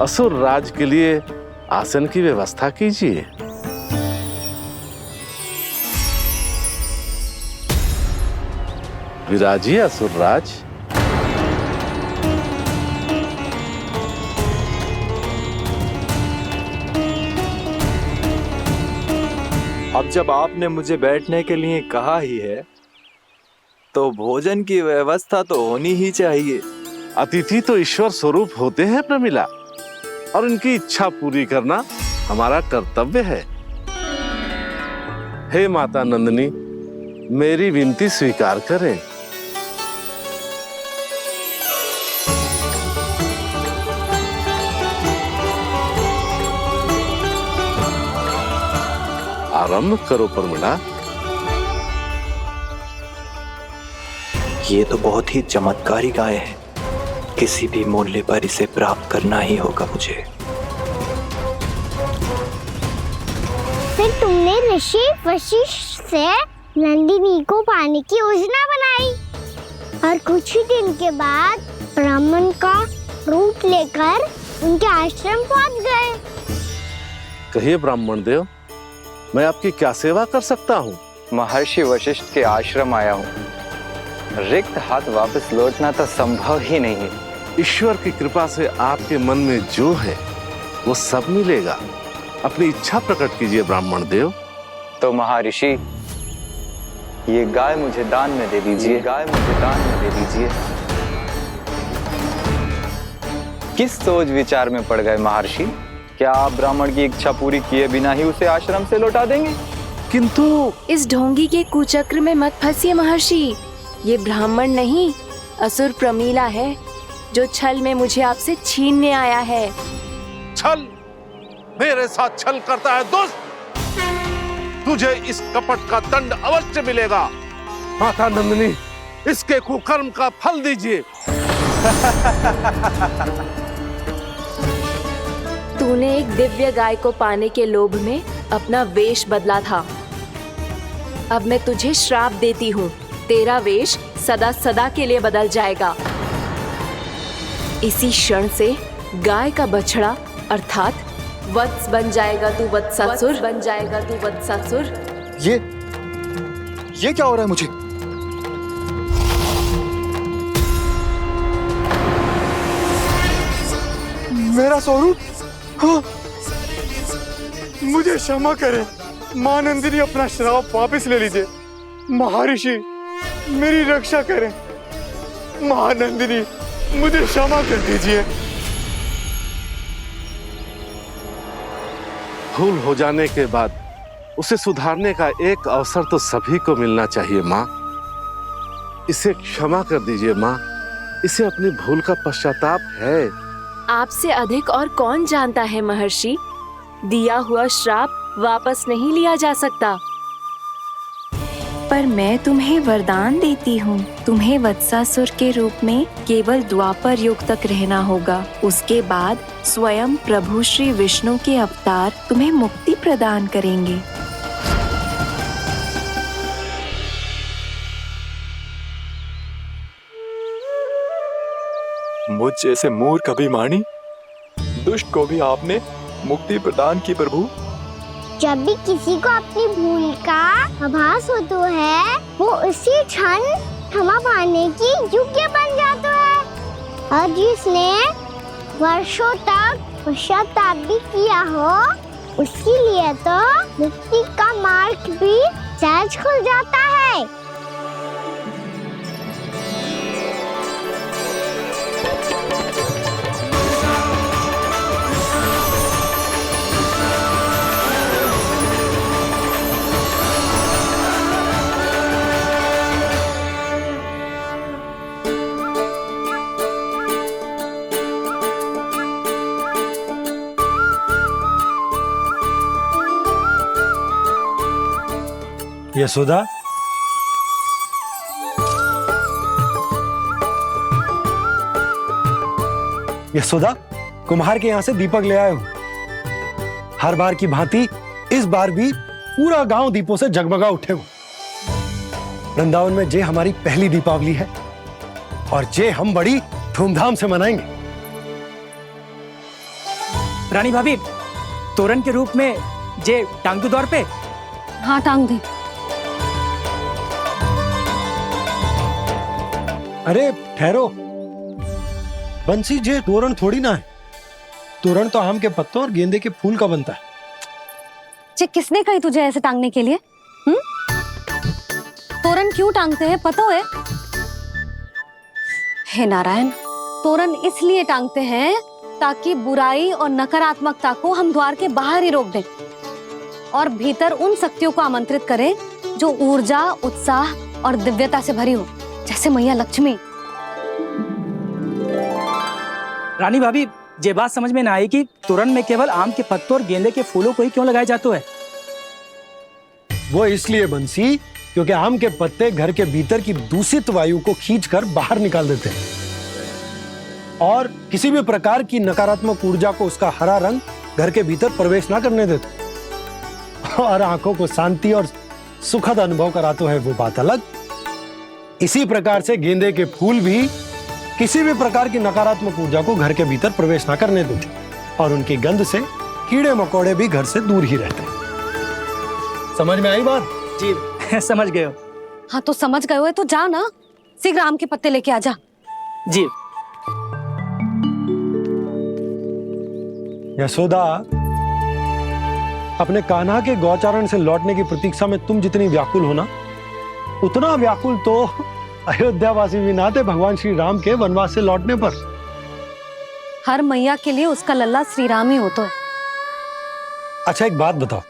असुर राज के लिए आसन की व्यवस्था कीजिए। विराजिए असुर राज। अब जब आपने मुझे बैठने के लिए कहा ही है, तो भोजन की व्यवस्था तो होनी ही चाहिए। अतिथि तो ईश्वर स्वरूप होते हैं प्रमिला, और उनकी इच्छा पूरी करना हमारा कर्तव्य है। हे माता नंदिनी, मेरी विनती स्वीकार करें। आरंभ करो प्रमिला। ये तो बहुत ही चमत्कारी गाय है, किसी भी मूल्य पर इसे प्राप्त करना ही होगा मुझे। फिर तुमने ऋषि वशिष्ठ से नंदिनी को पाने की योजना बनाई, और कुछ ही दिन के बाद ब्राह्मण का रूप लेकर उनके आश्रम पहुंच गए। कहिए ब्राह्मण देव, मैं आपकी क्या सेवा कर सकता हूँ? महर्षि वशिष्ठ के आश्रम आया हूँ, रिक्त हाथ वापस लौटना तो संभव ही नहीं है। ईश्वर की कृपा से आपके मन में जो है वो सब मिलेगा। अपनी इच्छा प्रकट कीजिए ब्राह्मण देव। तो महर्षि, ये गाय मुझे दान में दे दीजिए, गाय मुझे दान में दे दीजिए। किस सोच विचार में पड़ गए महर्षि? क्या आप ब्राह्मण की इच्छा पूरी किए बिना ही उसे आश्रम से लौटा देंगे? किंतु इस ढोंगी के कुचक्र में मत फंसिए महर्षि। ये ब्राह्मण नहीं, असुर प्रमीला है, जो छल में मुझे आपसे छीनने आया है। छल? मेरे साथ छल करता है दुष्ट? तुझे इस कपट का दंड अवश्य मिलेगा। माता नंदिनी, इसके कुकर्म का फल दीजिए। तूने एक दिव्य गाय को पाने के लोभ में अपना वेश बदला था। अब मैं तुझे श्राप देती हूँ, तेरा वेश सदा सदा के लिए बदल जाएगा। इसी क्षण से गाय का बछड़ा अर्थात वत्स बन जाएगा तू वत्सासुर, बन जाएगा तू वत्सासुर। ये क्या हो रहा है मुझे? मेरा स्वरूप? हाँ। मुझे क्षमा करें मां नंदिनी, अपना श्राप वापस ले लीजिए। महर्षि, मेरी रक्षा करें। मां नंदिनी, मुझे क्षमा कर दीजिए। भूल हो जाने के बाद उसे सुधारने का एक अवसर तो सभी को मिलना चाहिए माँ। इसे क्षमा कर दीजिए माँ, इसे अपनी भूल का पश्चाताप है। आपसे अधिक और कौन जानता है महर्षि, दिया हुआ श्राप वापस नहीं लिया जा सकता। पर मैं तुम्हें वरदान देती हूँ, तुम्हें वत्सासुर के रूप में केवल द्वापर युग तक रहना होगा। उसके बाद स्वयं प्रभु श्री विष्णु के अवतार तुम्हें मुक्ति प्रदान करेंगे। मुझ जैसे मूर्ख अभिमानी दुष्ट को भी आपने मुक्ति प्रदान की प्रभु। जब भी किसी को अपनी भूल का आभास होता है, वो उसी क्षण क्षमा पाने की योग्य बन जाता है। और जिसने वर्षों तक पश्चाताप भी किया हो, उसके लिए तो मुक्ति का मार्ग भी सहज खुल जाता है। यशोदा, यशोदा, कुम्हार के यहाँ से दीपक ले आए हूं। हर बार की भांति इस बार भी पूरा गांव दीपों से जगमगा उठे हो। वृंदावन में जे हमारी पहली दीपावली है और जे हम बड़ी धूमधाम से मनाएंगे। रानी भाभी, तोरण के रूप में जे टांग दो द्वार पे। हाँ, टांग दे। अरे ठहरो बंसी, जे तोरण थोड़ी ना है। तोरण तो आम के पत्तों और गेंदे के फूल का बनता है। जे किसने कही तुझे ऐसे टांगने के लिए? तोरण क्यों टांगते हैं पता है? हे नारायण, तोरण इसलिए टांगते हैं ताकि बुराई और नकारात्मकता को हम द्वार के बाहर ही रोक दें और भीतर उन शक्तियों को आमंत्रित करें जो ऊर्जा, उत्साह और दिव्यता से भरी हो, जैसे मैया लक्ष्मी। रानी भाभी, ये बात समझ में ना आई कि तोरण में केवल आम के पत्तों और गेंदे के फूलों को ही क्यों लगाया जाता है? वो इसलिए बंसी, क्योंकि आम के पत्ते घर के भीतर की दूषित वायु को खींचकर बाहर निकाल देते हैं और किसी भी प्रकार की नकारात्मक ऊर्जा को उसका हरा रंग घर के भीतर प्रवेश ना करने देते और आंखों को शांति और सुखद अनुभव कराते है, वो बात अलग। इसी प्रकार से गेंदे के फूल भी किसी भी प्रकार की नकारात्मक ऊर्जा को घर के भीतर प्रवेश ना करने देते और उनकी गंध से कीड़े मकोड़े भी घर से दूर ही रहते हैं। समझ में आई बात? जी समझ गए हो। हाँ तो समझ गए हो तो जा ना, शीघ्र आम के पत्ते लेके आ जा। जी। यशोदा, अपने कान्हा के गौचारण से लौटने की प्रतीक्षा में तुम जितनी व्याकुल हो ना, उतना व्याकुल तो अयोध्यावासी भी ना थे भगवान श्री राम के वनवास से लौटने पर। हर मैया के लिए उसका लल्ला श्री राम ही होता है। अच्छा एक बात बताओ,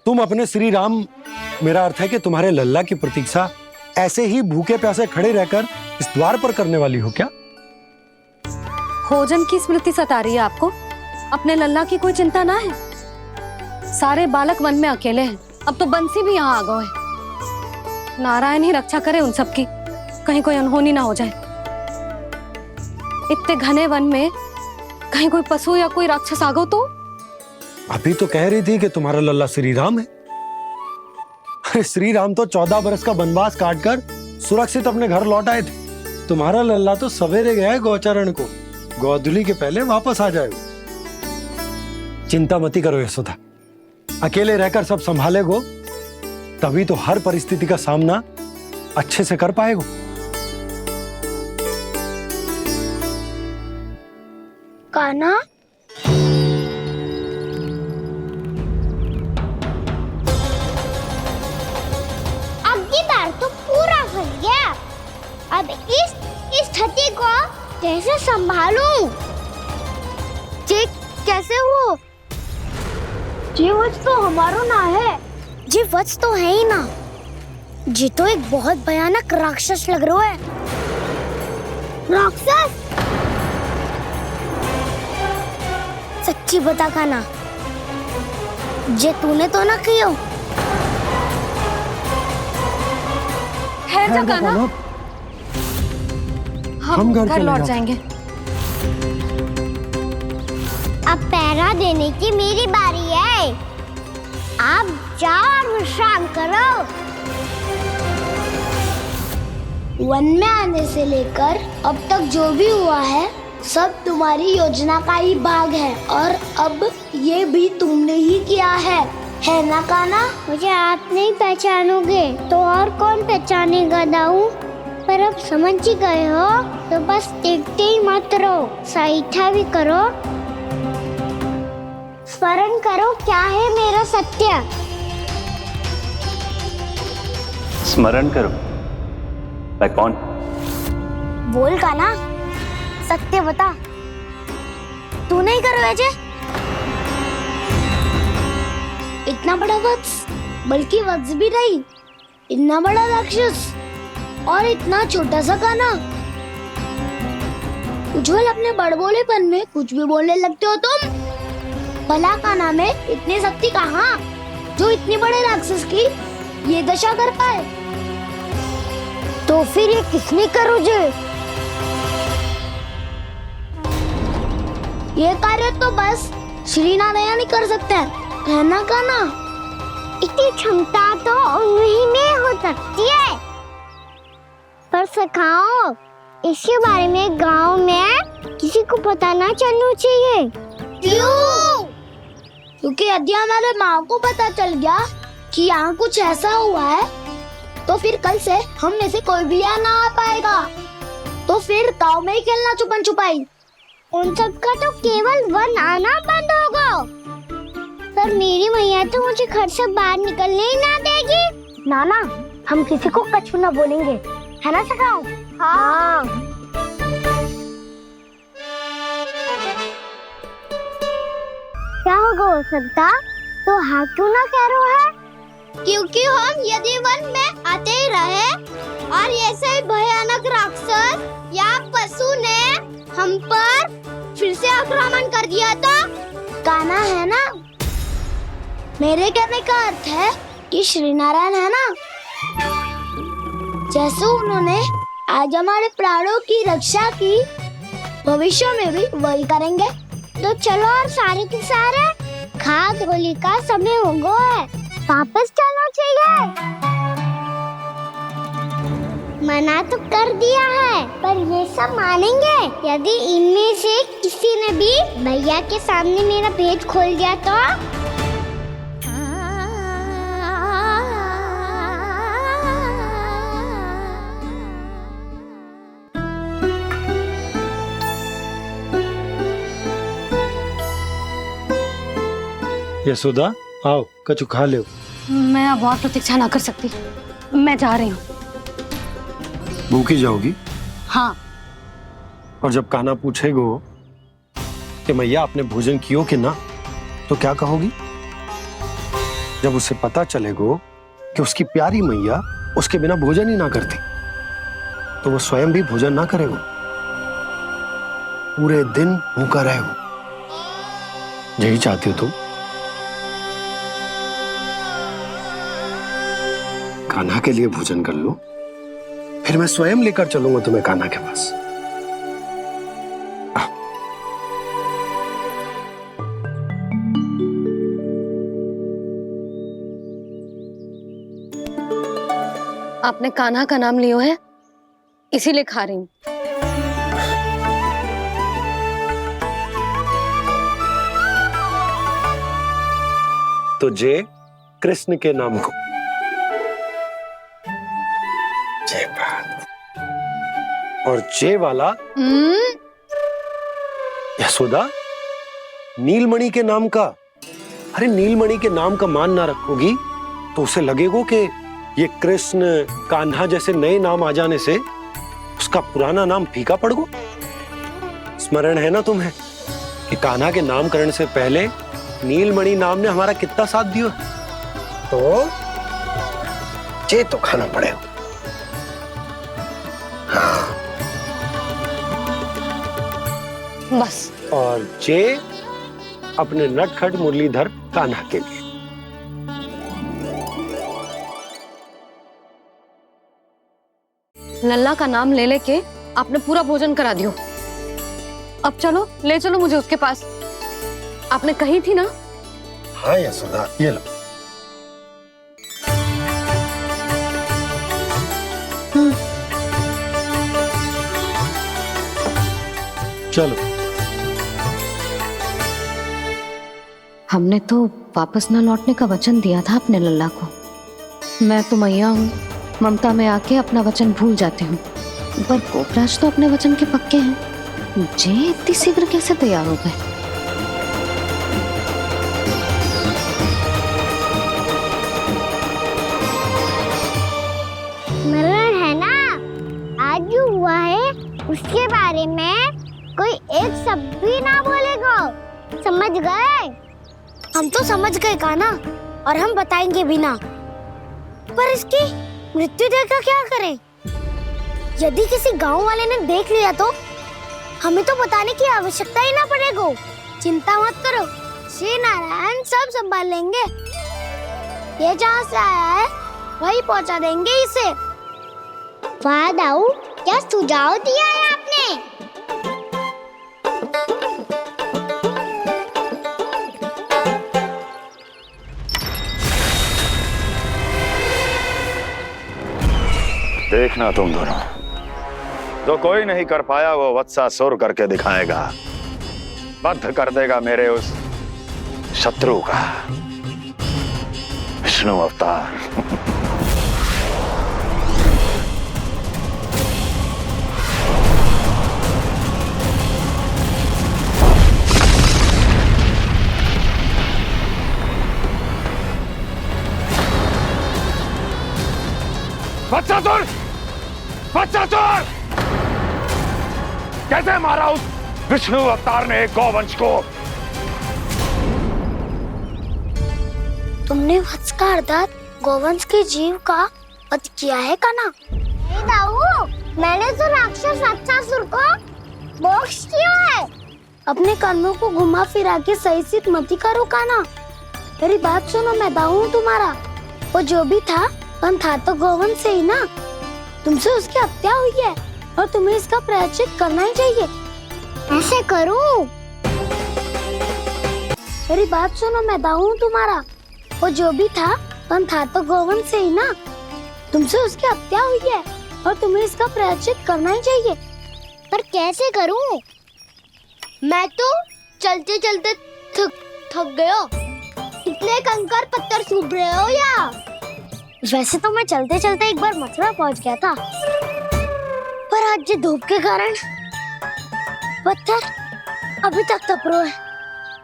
तुम अपने श्री राम, मेरा अर्थ है कि तुम्हारे लल्ला की प्रतीक्षा ऐसे ही भूखे प्यासे खड़े रहकर इस द्वार पर करने वाली हो क्या? भोजन की स्मृति सता रही है आपको? अपने लल्ला की कोई चिंता ना है। सारे बालक वन में अकेले हैं, अब तो बंसी भी यहाँ आ गए हैं। नारायण ही रक्षा करे उन सबकी, कहीं कोई अनहोनी ना हो जाए। इतने घने वन में कहीं कोई पशु या कोई राक्षस आ गो तो? अभी तो कह रही थी कि तुम्हारा लल्ला श्री राम है। अरे श्री राम तो 14 बरस का वनवास काटकर सुरक्षित अपने घर लौट आए थे। तुम्हारा लल्ला तो सवेरे गया है गौचरण को, गोधूली के पहले वापस आ जाएगा। चिंता मती करो यशोदा, अकेले रहकर सब संभालेगो तभी तो हर परिस्थिति का सामना अच्छे से कर पाएगो। कान्हा, अब की बार तो पूरा फंस गया। अब इस स्थिति को कैसे संभालूं? जी कैसे हो? जी वच तो हमारो ना है। जी वच तो है ही ना। जी तो एक बहुत भयानक राक्षस लग रहा है। राक्षस? सच्ची बता कान्हा, जे तूने तो ना कियो? है जा कान्हा, हम घर लौट जाएंगे। अब पहरा देने की मेरी बारी है। आप जाओ और विश्राम करो। वन में आने से लेकर अब तक जो भी हुआ है सब तुम्हारी योजना का ही भाग है और अब ये भी तुमने ही किया है ना कान्हा? मुझे आप नहीं पहचानोगे तो और कौन पहचानेगा दाऊ? पर अब समझ ही गए हो तो बस देखते ही मत रहो, सईठा भी करो। स्मरण करो क्या है मेरा सत्य। स्मरण करो। मैं कौन? बोल का ना, सत्य बता। तू नहीं करो अजय। इतना बड़ा वत्स, बल्कि वत्स भी नहीं, इतना बड़ा राक्षस और इतना छोटा सा काना। उज्जवल अपने बड़बोलेपन में कुछ भी बोलने लगते हो तुम। भला काना में इतनी शक्ति कहाँ जो इतने बड़े राक्षस की ये दशा कर पाए। तो फिर ये किसने करो जे? ये कार्य तो बस श्री नारायण ही कर सकते हैं, है ना काना? इतनी क्षमता तो उन्हीं में हो सकती है, पर सखाओ इसके बारे में गांव में किसी को पता ना चलना चाहिए। क्यों? क्योंकि यदि हमारे माँ को पता चल गया कि यहाँ कुछ ऐसा हुआ है, तो फिर कल से हम में से कोई भी यहाँ ना आ पाएगा। तो फिर गांव में ही खेलना छुपन छुपाई। उन सब का तो केवल वन आना बंद होगा। पर मेरी मैया तो मुझे घर से बाहर निकलने ही ना देगी। नाना, हम किसी को कछु ना बोलेंगे, है ना सखाओ? हाँ। क्या होगा हो सकता? तो हाँ क्यों ना कह रहा है? क्योंकि हम यदि वन में आते ही रहे और ऐसे ही भयानक राक्षस या पशु ने हम पर फिर से आक्रमण कर दिया तो काना, है ना? मेरे कहने का अर्थ है कि श्री नारायण है ना, जैसे उन्होंने आज हमारे प्राणों की रक्षा की, भविष्य में भी वही करेंगे। तो चलो और सारे के सारे खाद होली का समय हो गया है, वापस चलना चाहिए। मना तो कर दिया है, पर ये सब मानेंगे यदि इनमें से किसी ने भी भैया के सामने मेरा भेद खोल दिया तो? यशोदा, आओ कछु खा लो। मैं अब और प्रतीक्षा ना कर सकती, मैं जा रही हूँ। भूखी जाओगी? हाँ। और जब कान्हा पूछेगो कि मैया आपने भोजन कियो कि ना, तो क्या कहोगी? जब उसे पता चलेगो कि उसकी प्यारी मैया उसके बिना भोजन ही ना करती, तो वो स्वयं भी भोजन ना करेगो, पूरे दिन भूखा रहेगो। यही चाहती हो तुम? कान्हा के लिए भोजन कर लो, फिर मैं स्वयं लेकर चलूंगा तुम्हें कान्हा के पास। आपने कान्हा का नाम लियो है, इसीलिए खा रही हूँ। तो जे कृष्ण के नाम को। जय बात। और जे वाला यशोदा, नीलमणि के नाम का। अरे नीलमणि के नाम का मान ना रखोगी तो उसे लगेगा कि ये कृष्ण कान्हा जैसे नए नाम आ जाने से उसका पुराना नाम फीका पड़ गो। स्मरण है ना तुम्हें कि कान्हा के नामकरण से पहले नीलमणि नाम ने हमारा कितना साथ दिया? तो जे तो खाना पड़ेगा। हाँ। बस। और जे अपने नटखट मुरलीधर कान्हा के लिए। लल्ला का नाम ले लेके आपने पूरा भोजन करा दियो। अब चलो, ले चलो मुझे उसके पास। आपने कही थी ना? हाँ यशोदा, ये लो। चलो। हमने तो वापस न लौटने का वचन दिया था अपने लल्ला को। मैं तो मैया हूँ, ममता में आके अपना वचन भूल जाती हूँ। पर गोपराज तो अपने वचन के पक्के हैं। जे इतनी शीघ्र कैसे तैयार हो गए? स्मरण है ना, आज जो हुआ है उसके बारे में कोई एक शब्द भी ना बोलेगा, समझ गए? हम तो समझ गए कान्हा, और हम बताएंगे भी ना। पर इसकी मृत्यु देखकर क्या करें? यदि किसी गांव वाले ने देख लिया तो हमें तो बताने की आवश्यकता ही ना पड़ेगा। चिंता मत करो, श्री नारायण सब संभाल लेंगे। ये जहाँ से आया है वही पहुँचा देंगे इसे। वाह दाऊ, क्या सुझाव दिया है आपने? देखना तुम दोनों, जो कोई नहीं कर पाया वो वत्सासुर करके दिखाएगा। बद्ध कर देगा मेरे उस शत्रु का विष्णु अवतार। वत्सासुर! वत्सासुर! कैसे मारा उस विष्णु अवतार ने गौवंश को? तुमने वत्स का अर्थात गौवंश के जीव का वध किया है कान्हा? नहीं दाऊ, मैंने तो राक्षस वत्सासुर को मोक्ष दिया है। अपने कर्मों को घुमा फिरा के सही सिद्ध मत करो कान्हा। मेरी बात सुनो, मैं दाऊ हूँ तुम्हारा। वो जो भी था था तो गौवंश से ही ना। तुमसे उसकी हत्या हुई है और तुम्हें इसका प्रायश्चित करना ही चाहिए। ऐसे करूं? मेरी बात सुनो, मैं दाऊ हूँ तुम्हारा। वो जो भी था तो गौवंश से ही ना। तुमसे उसकी हत्या हुई है और तुम्हें इसका प्रायश्चित करना ही चाहिए। पर कैसे करूं? मैं तो चलते चलते थक गया। इतने कंकर पत्थर सूख रहे हो या? वैसे तो मैं चलते चलते एक बार मथुरा पहुंच गया था, पर आज ये धूप के कारण पत्थर अभी तक तप रहे हैं।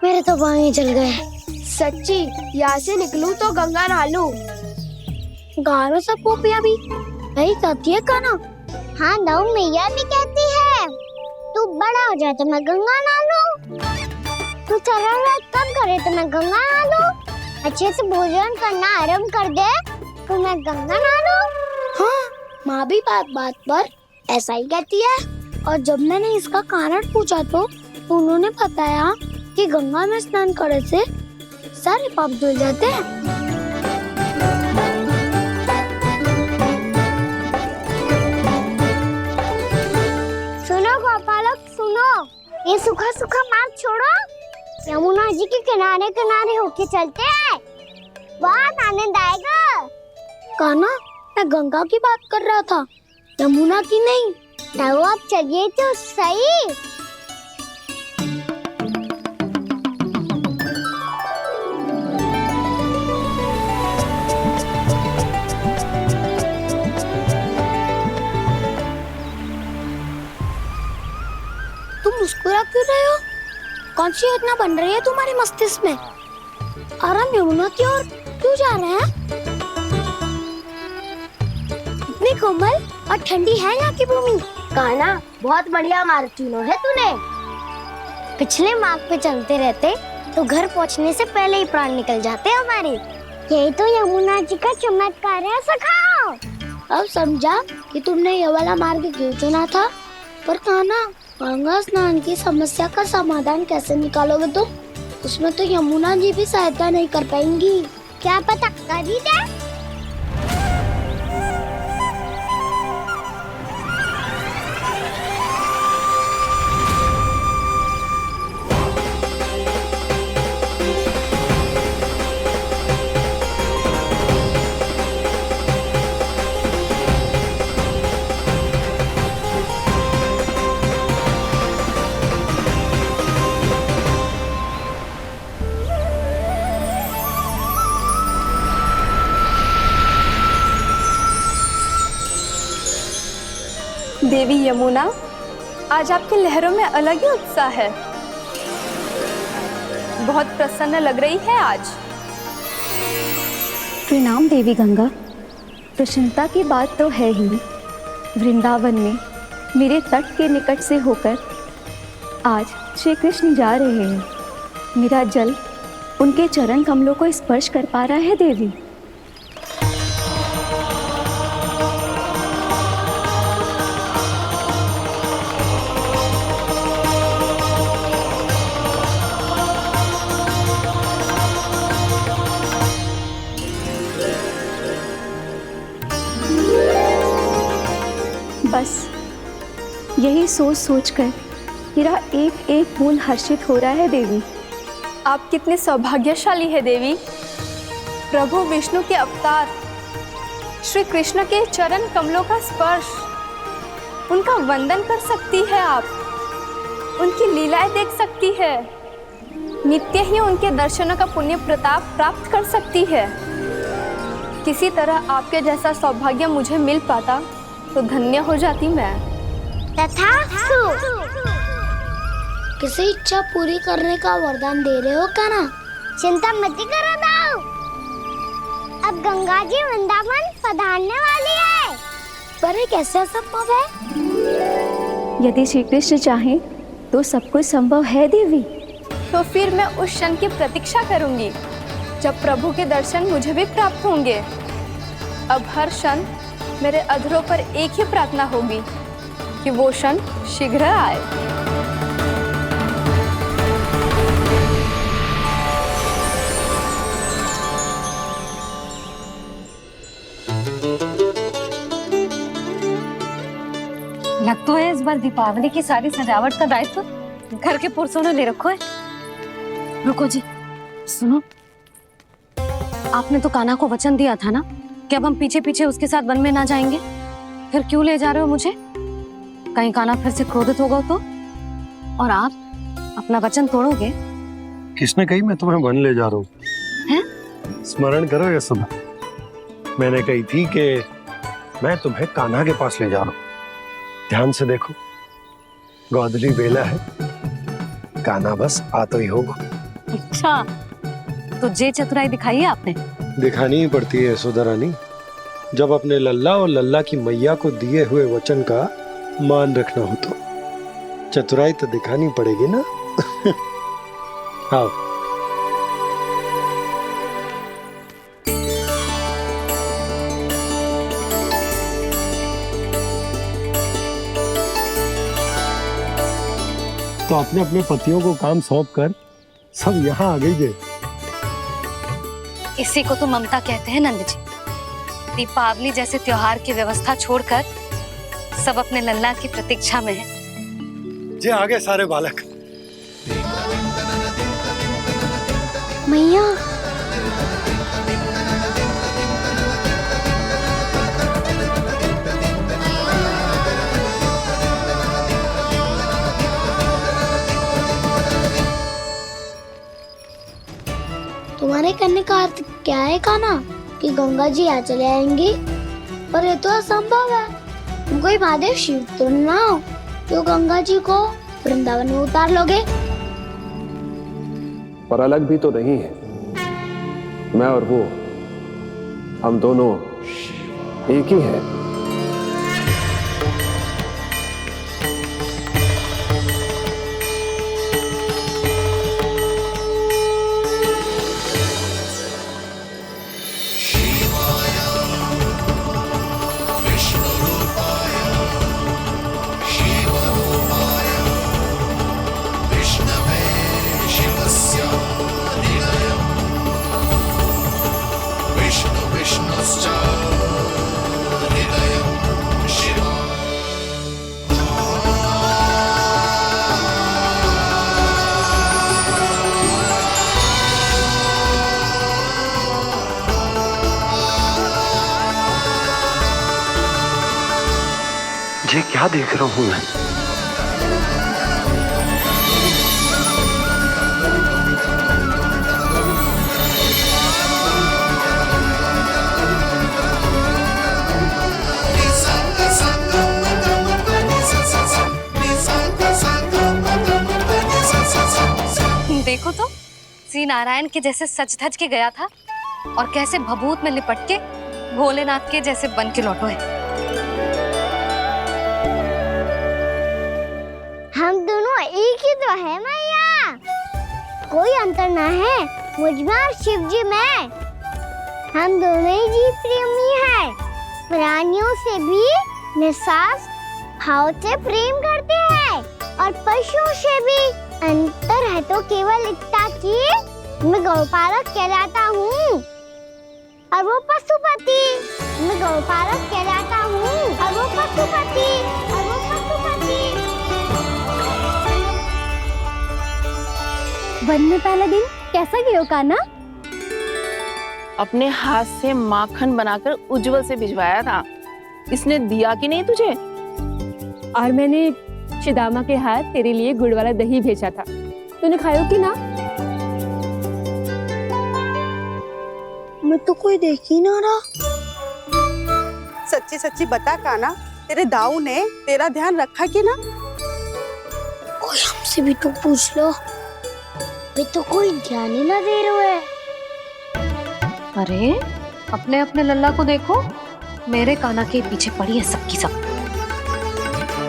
मेरे तो पाँव ही जल गए। सच्ची, यहाँ से निकलूं तो गंगा नहा लूं। गारो सब पोपिया भी यही कहती है कान्हा। हाँ दाऊ, मैया भी कहती है तू बड़ा हो जाए तो मैं गंगा नहा लूं, तू चरण व्रत कब करे तो मैं गंगा नहा लूं, अच्छे से भोजन करना आरंभ कर दे तो मैं गंगा नहा लूं। हाँ, माँ भी बात बात पर ऐसा ही कहती है। और जब मैंने इसका कारण पूछा तो उन्होंने बताया कि गंगा में स्नान करने से सारे पाप धुल जाते हैं। सुनो गोपालक, सुनो, ये सूखा सूखा मार्ग छोड़ो, यमुना जी के किनारे किनारे होके चलते हैं, बहुत आनंद आएगा। कान्हा, मैं गंगा की बात कर रहा था, यमुना की नहीं। तो आप चलिए तो सही। तुम मुस्कुरा क्यों रहे हो? कौन सी योजना बन रही है तुम्हारे मस्तिष्क में? और हम यमुना की ओर क्यों जा रहे हैं? इतनी कोमल और ठंडी है यहाँ की भूमि। कान्हा, बहुत बढ़िया मार्ग चुना है तूने। पिछले मार्ग पे चलते रहते तो घर पहुँचने से पहले ही प्राण निकल जाते हमारे। यही तो यमुना जी का चमत्कार है सखा। अब समझा कि तुमने ये वाला मार्ग क्यों चुना था। पर कान्हा, गंगा स्नान की समस्या का समाधान कैसे निकालोगे तुम? उसमें तो यमुना जी भी सहायता नहीं कर पाएंगी। क्या पता कर ही दे। देवी यमुना, आज आपकी लहरों में अलग ही उत्साह है। बहुत प्रसन्न लग रही है आज। प्रणाम देवी गंगा। प्रसन्नता की बात तो है ही। वृंदावन में मेरे तट के निकट से होकर आज श्री कृष्ण जा रहे हैं। मेरा जल उनके चरण कमलों को स्पर्श कर पा रहा है देवी। बस यही सोच सोचकर मेरा एक एक खून हर्षित हो रहा है देवी। आप कितने सौभाग्यशाली है देवी। प्रभु विष्णु के अवतार श्री कृष्ण के चरण कमलों का स्पर्श, उनका वंदन कर सकती है आप, उनकी लीलाएं देख सकती है, नित्य ही उनके दर्शनों का पुण्य प्रताप प्राप्त कर सकती है। किसी तरह आपके जैसा सौभाग्य मुझे मिल पाता तो धन्य हो जाती मैं। तथास्तु। किसी इच्छा पूरी करने का वरदान दे रहे हो क्या ना? चिंता मत करो दाऊ। अब गंगा जी वृंदावन पधारने वाली है। पर ये कैसे संभव है? यदि श्री कृष्ण चाहे तो सब कुछ संभव है देवी। तो फिर मैं उस क्षण की प्रतीक्षा करूंगी जब प्रभु के दर्शन मुझे भी प्राप्त होंगे। अब हर क्षण मेरे अधरों पर एक ही प्रार्थना होगी कि वो क्षण शीघ्र आए। लग तो है इस बार दीपावली की सारी सजावट का दायित्व घर के पुरुषों ने ले रखो है। रुको जी, सुनो, आपने तो कान्हा को वचन दिया था ना कि अब हम पीछे पीछे उसके साथ वन में ना जाएंगे। फिर क्यों ले जा रहे हो मुझे? कहीं कान्हा फिर से क्रोधित होगा तो? और आप अपना वचन तोड़ोगे? किसने कही मैं तुम्हें वन ले जा रहा हूँ? स्मरण करो ये सुबह मैंने कही थी कि मैं तुम्हें कान्हा के पास ले जा रहा हूँ। ध्यान से देखो, गोधली बेला है, कान्हा बस आ तो ही होगा। अच्छा, तो जे चतुराई दिखाई है आपने? दिखानी ही पड़ती है यशोदा रानी। जब अपने लल्ला और लल्ला की मैया को दिए हुए वचन का मान रखना हो तो चतुराई तो दिखानी पड़ेगी ना। आओ। तो अपने अपने पतियों को काम सौंप कर सब यहाँ आ गई है। इसी को तो ममता कहते हैं नंद जी। दीपावली जैसे त्योहार की व्यवस्था छोड़कर सब अपने लल्ला की प्रतीक्षा में हैं। जे आगे सारे बालक। मैया तुम्हारे कहने का अर्थ क्या है कान्हा? कि गंगा जी आ चले आएंगी? पर ये तो असंभव है। तुम कोई महादेव शिव तो ना हो जो गंगा जी को वृंदावन में उतार लोगे। पर अलग भी तो नहीं है। मैं और वो, हम दोनों एक ही हैं। ये क्या देख रहा हूं मैं? श्री नारायण के जैसे सच धज के गया था और कैसे भभूत में लिपट के भोलेनाथ के जैसे बन के लौटो है। हम दोनों एक ही तो है मैया, कोई अंतर ना है मुझमें और शिव जी में। हम दोनों ही जीव प्रेमी हैं, प्राणियों से भी निस्वार्थ भाव से प्रेम करते हैं और पशुओं से भी। अंतर है तो केवल इतना कि मैं गौपालक कहलाता हूँ और वो पशुपति। मैं गौपालक कहलाता हूँ और वो पशुपति। वन में पहला दिन कैसा गया कान्हा? अपने हाथ से माखन बनाकर उज्जवल से भिजवाया था। इसने दिया कि नहीं तुझे? और मैंने शिदामा के हाथ तेरे लिए गुड़ वाला दही भेजा था, तूने खाया कि ना? मैं तो कोई देख ही ना रहा। सच्ची सच्ची बता कान्हा, तेरे दाऊ ने तेरा ध्यान रखा कि ना? कोई हमसे भी तो पूछ लो, वे तो कोई ध्यान ही ना दे रहे हैं। अरे अपने अपने लल्ला को देखो, मेरे कान्हा के पीछे पड़ी है सबकी सब।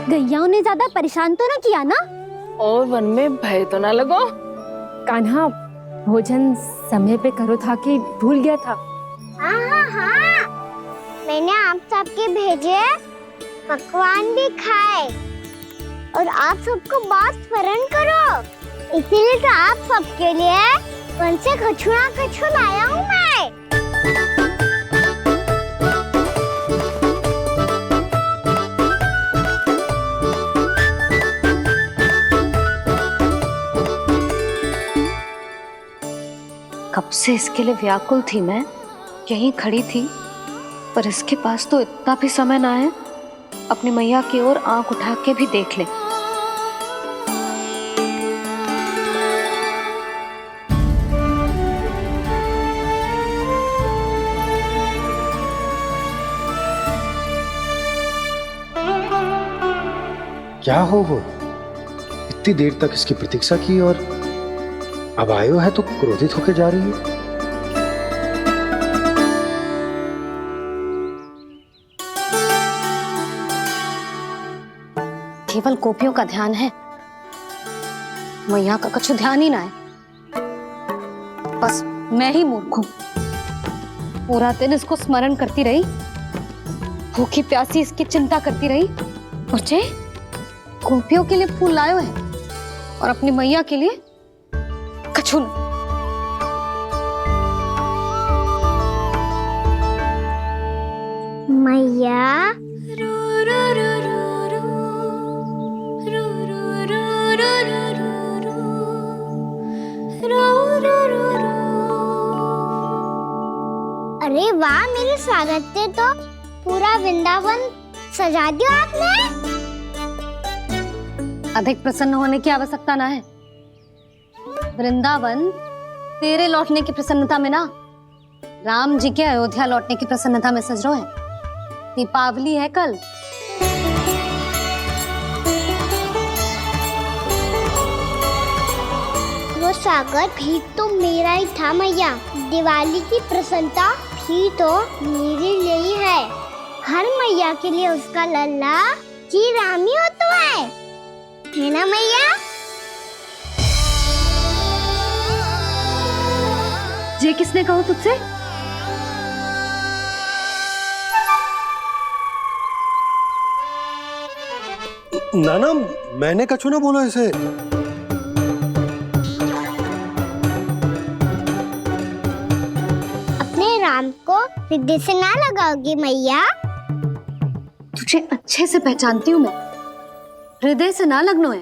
गैयाओं ने ज्यादा परेशान तो ना किया ना? और वन में भय तो ना लगो? कान्हा भोजन समय पे करो था कि भूल गया था? हाँ, मैंने आप सबके भेजे पकवान भी खाए और आप सबको बात स्मरण करो, इसीलिए तो आप सबके लिए वन से कछु लाया हूँ मैं। कब से इसके लिए व्याकुल थी मैं, यहीं खड़ी थी, पर इसके पास तो इतना भी समय ना है अपनी मैया की ओर आंख उठा के भी देख ले। क्या हो वो? इतनी देर तक इसकी प्रतीक्षा की और अब आयो है तो क्रोधित होकर जा रही है। केवल गोपियों का ध्यान है, मैया का कछु ध्यान ही ना है। बस मैं ही मूर्ख हूं, पूरा दिन इसको स्मरण करती रही, भूखी प्यासी इसकी चिंता करती रही, और जे गोपियों के लिए फूल लायो है और अपनी मैया के लिए कछु न। मैया अरे वाह, मेरे स्वागत से तो पूरा वृंदावन सजा दिया आपने। अधिक प्रसन्न होने की आवश्यकता ना है। वृंदावन तेरे लौटने की प्रसन्नता में ना, राम जी के अयोध्या लौटने की प्रसन्नता में सज रहे हैं। दीपावली है कल। वो स्वागत भी तो मेरा ही था मैया। दिवाली की प्रसन्नता भी तो मेरे लिए ही है। हर मैया के लिए उसका लल्ला जी राम ही होता है ना मैया? ये किसने कहा तुझसे? नाना, मैंने कछु ना बोला इसे। अपने राम को हृदय से ना लगाओगी मैया? तुझे अच्छे से पहचानती हूँ मैं, हृदय से ना लगनो है।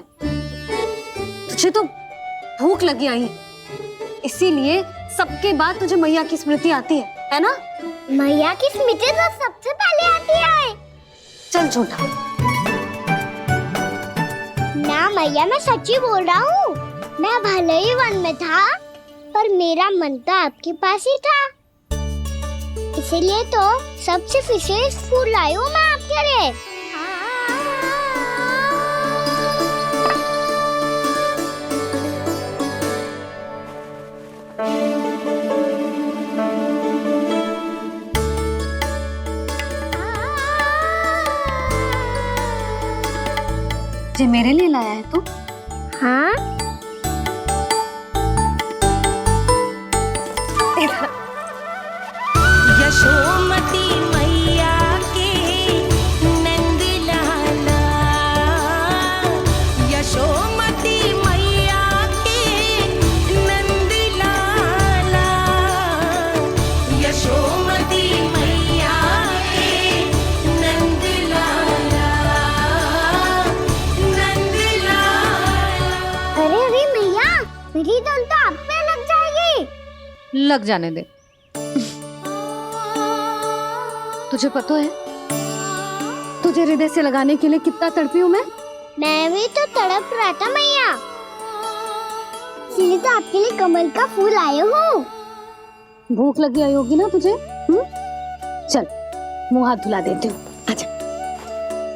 तुझे तो भूख लगी आई है, इसीलिए सबके बाद तुझे मैया की स्मृति आती है ना? मैया की स्मृति तो सबसे पहले आती है। चल झूठा। ना मैया, मैं सच्ची बोल रहा हूँ। मैं भले ही वन में था, पर मेरा मन तो आपके पास ही था, इसीलिए तो सबसे विशेष फूल लाई हूँ मैं आपके लिए। मेरे लिए लाया है तू? हाँ। यशोमती मैया के नंद लाला, यशोमती मैया के नंद लाला, यशोमती मैया के नंद लाला, नंद लाला। अरे अरे मैया, मेरी धुन तो आप पे लग जाएगी। लग जाने दे। तुझे पता है तुझे हृदय से लगाने के लिए कितना तड़पी हूँ मैं भी तो तड़प रहा था मैया, इसलिए तो आपके लिए कमल का फूल आया हूँ। भूख लगी आई होगी ना तुझे? चल मुंह हाथ धुला देती हूँ। आजा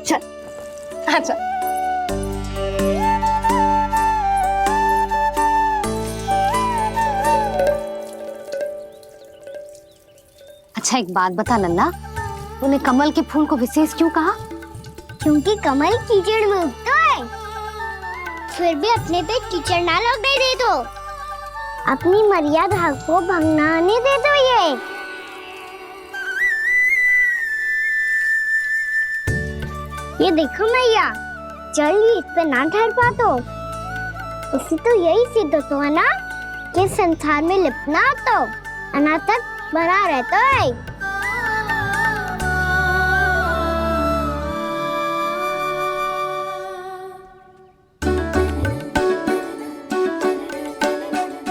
चल आजा। अच्छा एक बात बता लल्ला, तूने कमल के फूल को विशेष क्यों कहा? क्योंकि कमल कीचड़ में उगता है, फिर भी अपने पे कीचड़ ना लगने दे दो, अपनी मर्यादा को भंग ना आने दे दो। ये देखो मैया, जल ही इस पे ना ठहर पा तो इसी तो यही सिद्ध होता है ना कि संसार में लिपना तो अनाथक बना रहता है।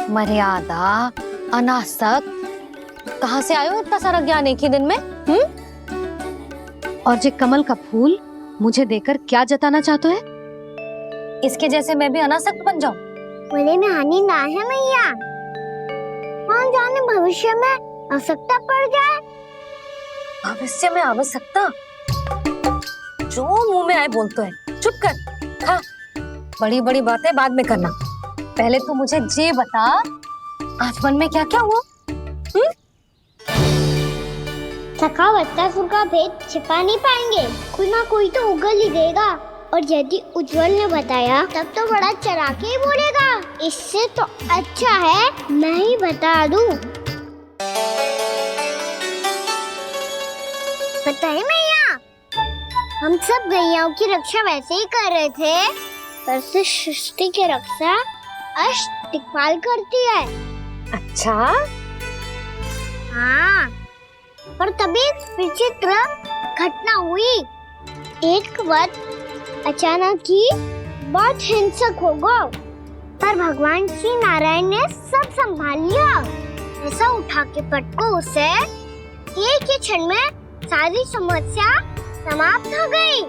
मर्यादा, अनासक, कहाँ से आयो इतना सारा ज्ञान एक ही दिन में? और जे कमल का फूल मुझे देकर क्या जताना चाहते है? इसके जैसे मैं भी अनासक्त बन जाऊं? बोले में हानि ना है मैया, कौन जाने भविष्य में आवश्यकता पड़ जाए। भविष्य में आवश्यकता? जो मुंह में आए बोलते हैं, चुप कर। हाँ, बड़ी बड़ी बातें बाद में करना, पहले तू मुझे ये बता आज मन में क्या क्या हुआ? सखा वत्सासुर का भेद छिपा नहीं पाएंगे, कोई ना कोई तो उगल ही देगा, और यदि उज्जवल ने बताया तब तो बड़ा चला के ही बोलेगा। इससे तो अच्छा है मैं ही बता दूं। बताइए मैया, हम सब गैयाओं की रक्षा वैसे ही कर रहे थे, पर से सृष्टि की रक्षा अष्ट दिक्पाल करती है। अच्छा? हाँ, पर तभी विचित्र घटना हुई। एक वक्त अचानक ही बहुत हिंसक हो गया, पर भगवान श्री नारायण ने सब संभाल लिया। ऐसा उठा के पटको उसे, एक ही क्षण में सारी समस्या समाप्त हो गई।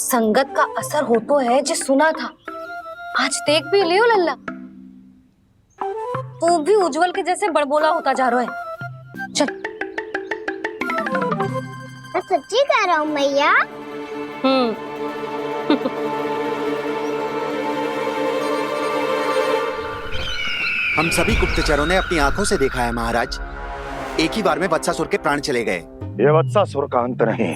संगत का असर हो तो है जो सुना था, आज देख भी लियो लल्ला, तू भी उज्जवल के जैसे बड़बोला होता जा रहा है। चल। मैं सच्ची कह रहा हूँ मैया। हम सभी गुप्तचरों ने अपनी आंखों से देखा है महाराज, एक ही बार में वत्सासुर के प्राण चले गए। ये वत्सासुर का अंत नहीं,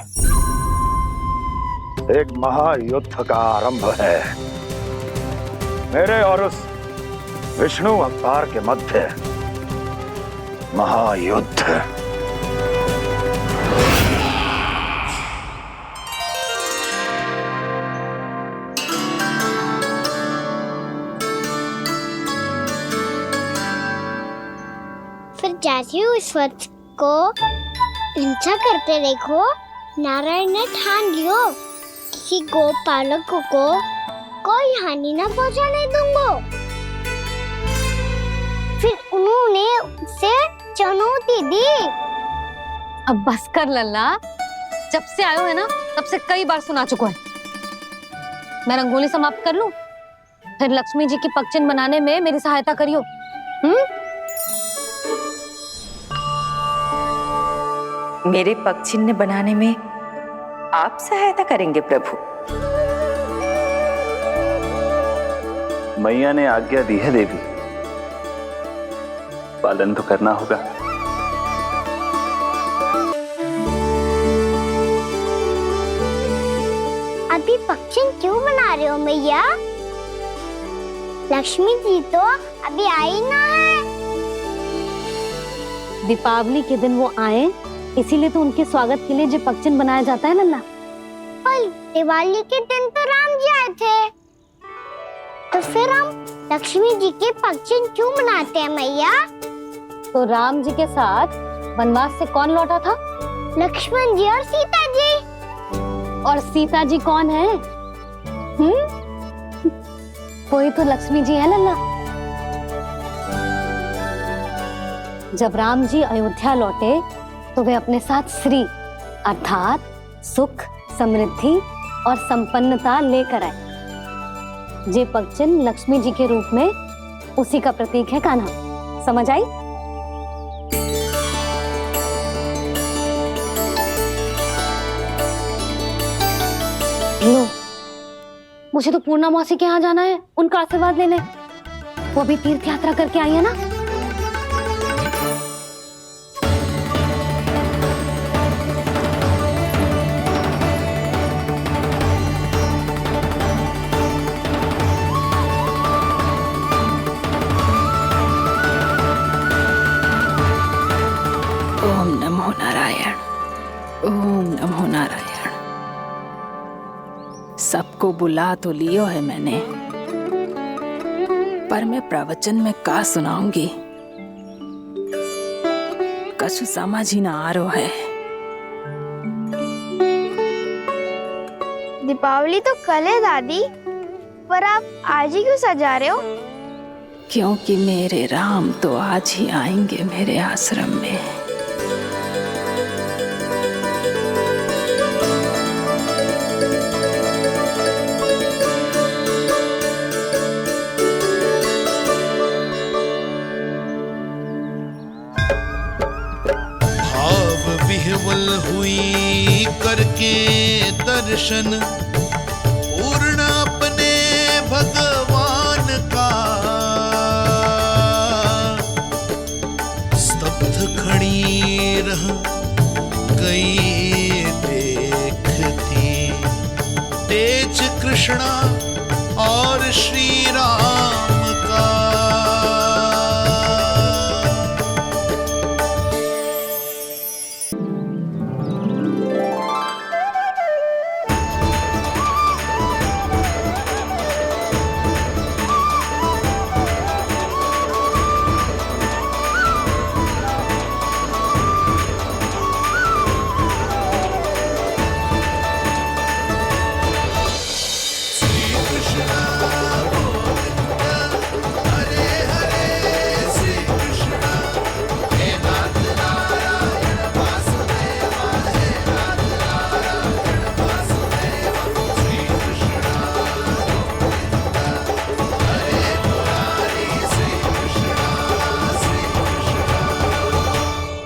एक महायुद्ध का आरंभ है, मेरे और उस विष्णु अवतार के मध्य महायुद्ध। फिर जैसे ही उस वक्त को हिंसा करते देखो, नारायण ने ठान लियो किसी गोपालक को कोई हानि न पहुंचाने दूंगा। फिर उन्होंने उसे चुनौती दी। अब बस कर लल्ला, जब से आयो है ना तब से कई बार सुना चुका है। मैं रंगोली समाप्त कर लूं, फिर लक्ष्मी जी की पगचिन बनाने में मेरी सहायता करियो। मेरे पगचिन्ह बनाने में आप सहायता करेंगे प्रभु? मैया ने आज्ञा दी है देवी, पालन तो करना होगा। अभी पक्षी पक्षी क्यों बना रहे हो मैया? लक्ष्मी जी तो अभी आई ना है। दीपावली के दिन वो आए, इसीलिए तो उनके स्वागत के लिए जो पक्षिन बनाया जाता है लल्ला। पर दिवाली के दिन तो राम जी आए थे, तो फिर हम लक्ष्मी जी के पक्षी क्यों बनाते हैं मैया? तो राम जी के साथ वनवास से कौन लौटा था? लक्ष्मण जी और सीता जी। और सीता जी कौन है? वही तो लक्ष्मी जी है लल्ला। जब राम जी अयोध्या लौटे तो वे अपने साथ श्री अर्थात सुख, समृद्धि और संपन्नता लेकर आए। जे पक्षिन लक्ष्मी जी के रूप में उसी का प्रतीक है कान्हा। समझ आई? लो, मुझे तो पूर्णा मौसी के यहाँ जाना है, उनका आशीर्वाद लेने। वो भी तीर्थ यात्रा करके आई है ना। ओम नमो नारायण, ओम नमो नारायण। सबको बुला तो लियो है मैंने, पर मैं प्रवचन में का सुनाऊंगी, कछु समझ ही ना आ रहा है। दीपावली तो कल है दादी, पर आप आज ही क्यों सजा रहे हो? क्योंकि मेरे राम तो आज ही आएंगे मेरे आश्रम में। विह्वल हुई करके दर्शन, पूर्ण अपने भगवान का, स्तब्ध खड़ी रह गई देखती तेज कृष्णा और श्री राम का।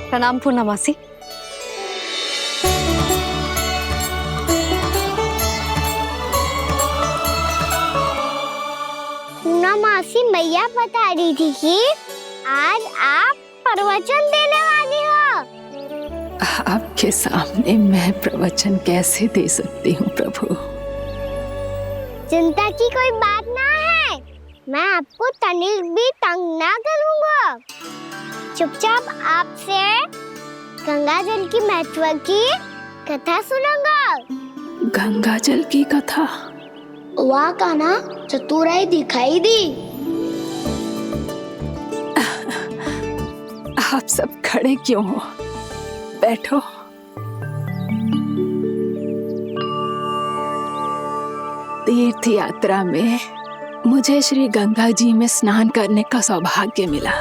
प्रणाम पूर्णा मासी। पूर्णा मासी मैया बता रही थी कि आज आप प्रवचन देने वाली हो। आपके सामने मैं प्रवचन कैसे दे सकती हूँ प्रभु? चिंता की कोई बात ना है, मैं आपको तनिक भी तंग ना करूँगा। चुपचाप आपसे गंगा जल की महत्व की कथा सुनूंगा। गंगा जल की कथा? वाह कान्हा, चतुराई दिखाई दी। आप सब खड़े क्यों हो? बैठो। तीर्थ यात्रा में मुझे श्री गंगा जी में स्नान करने का सौभाग्य मिला।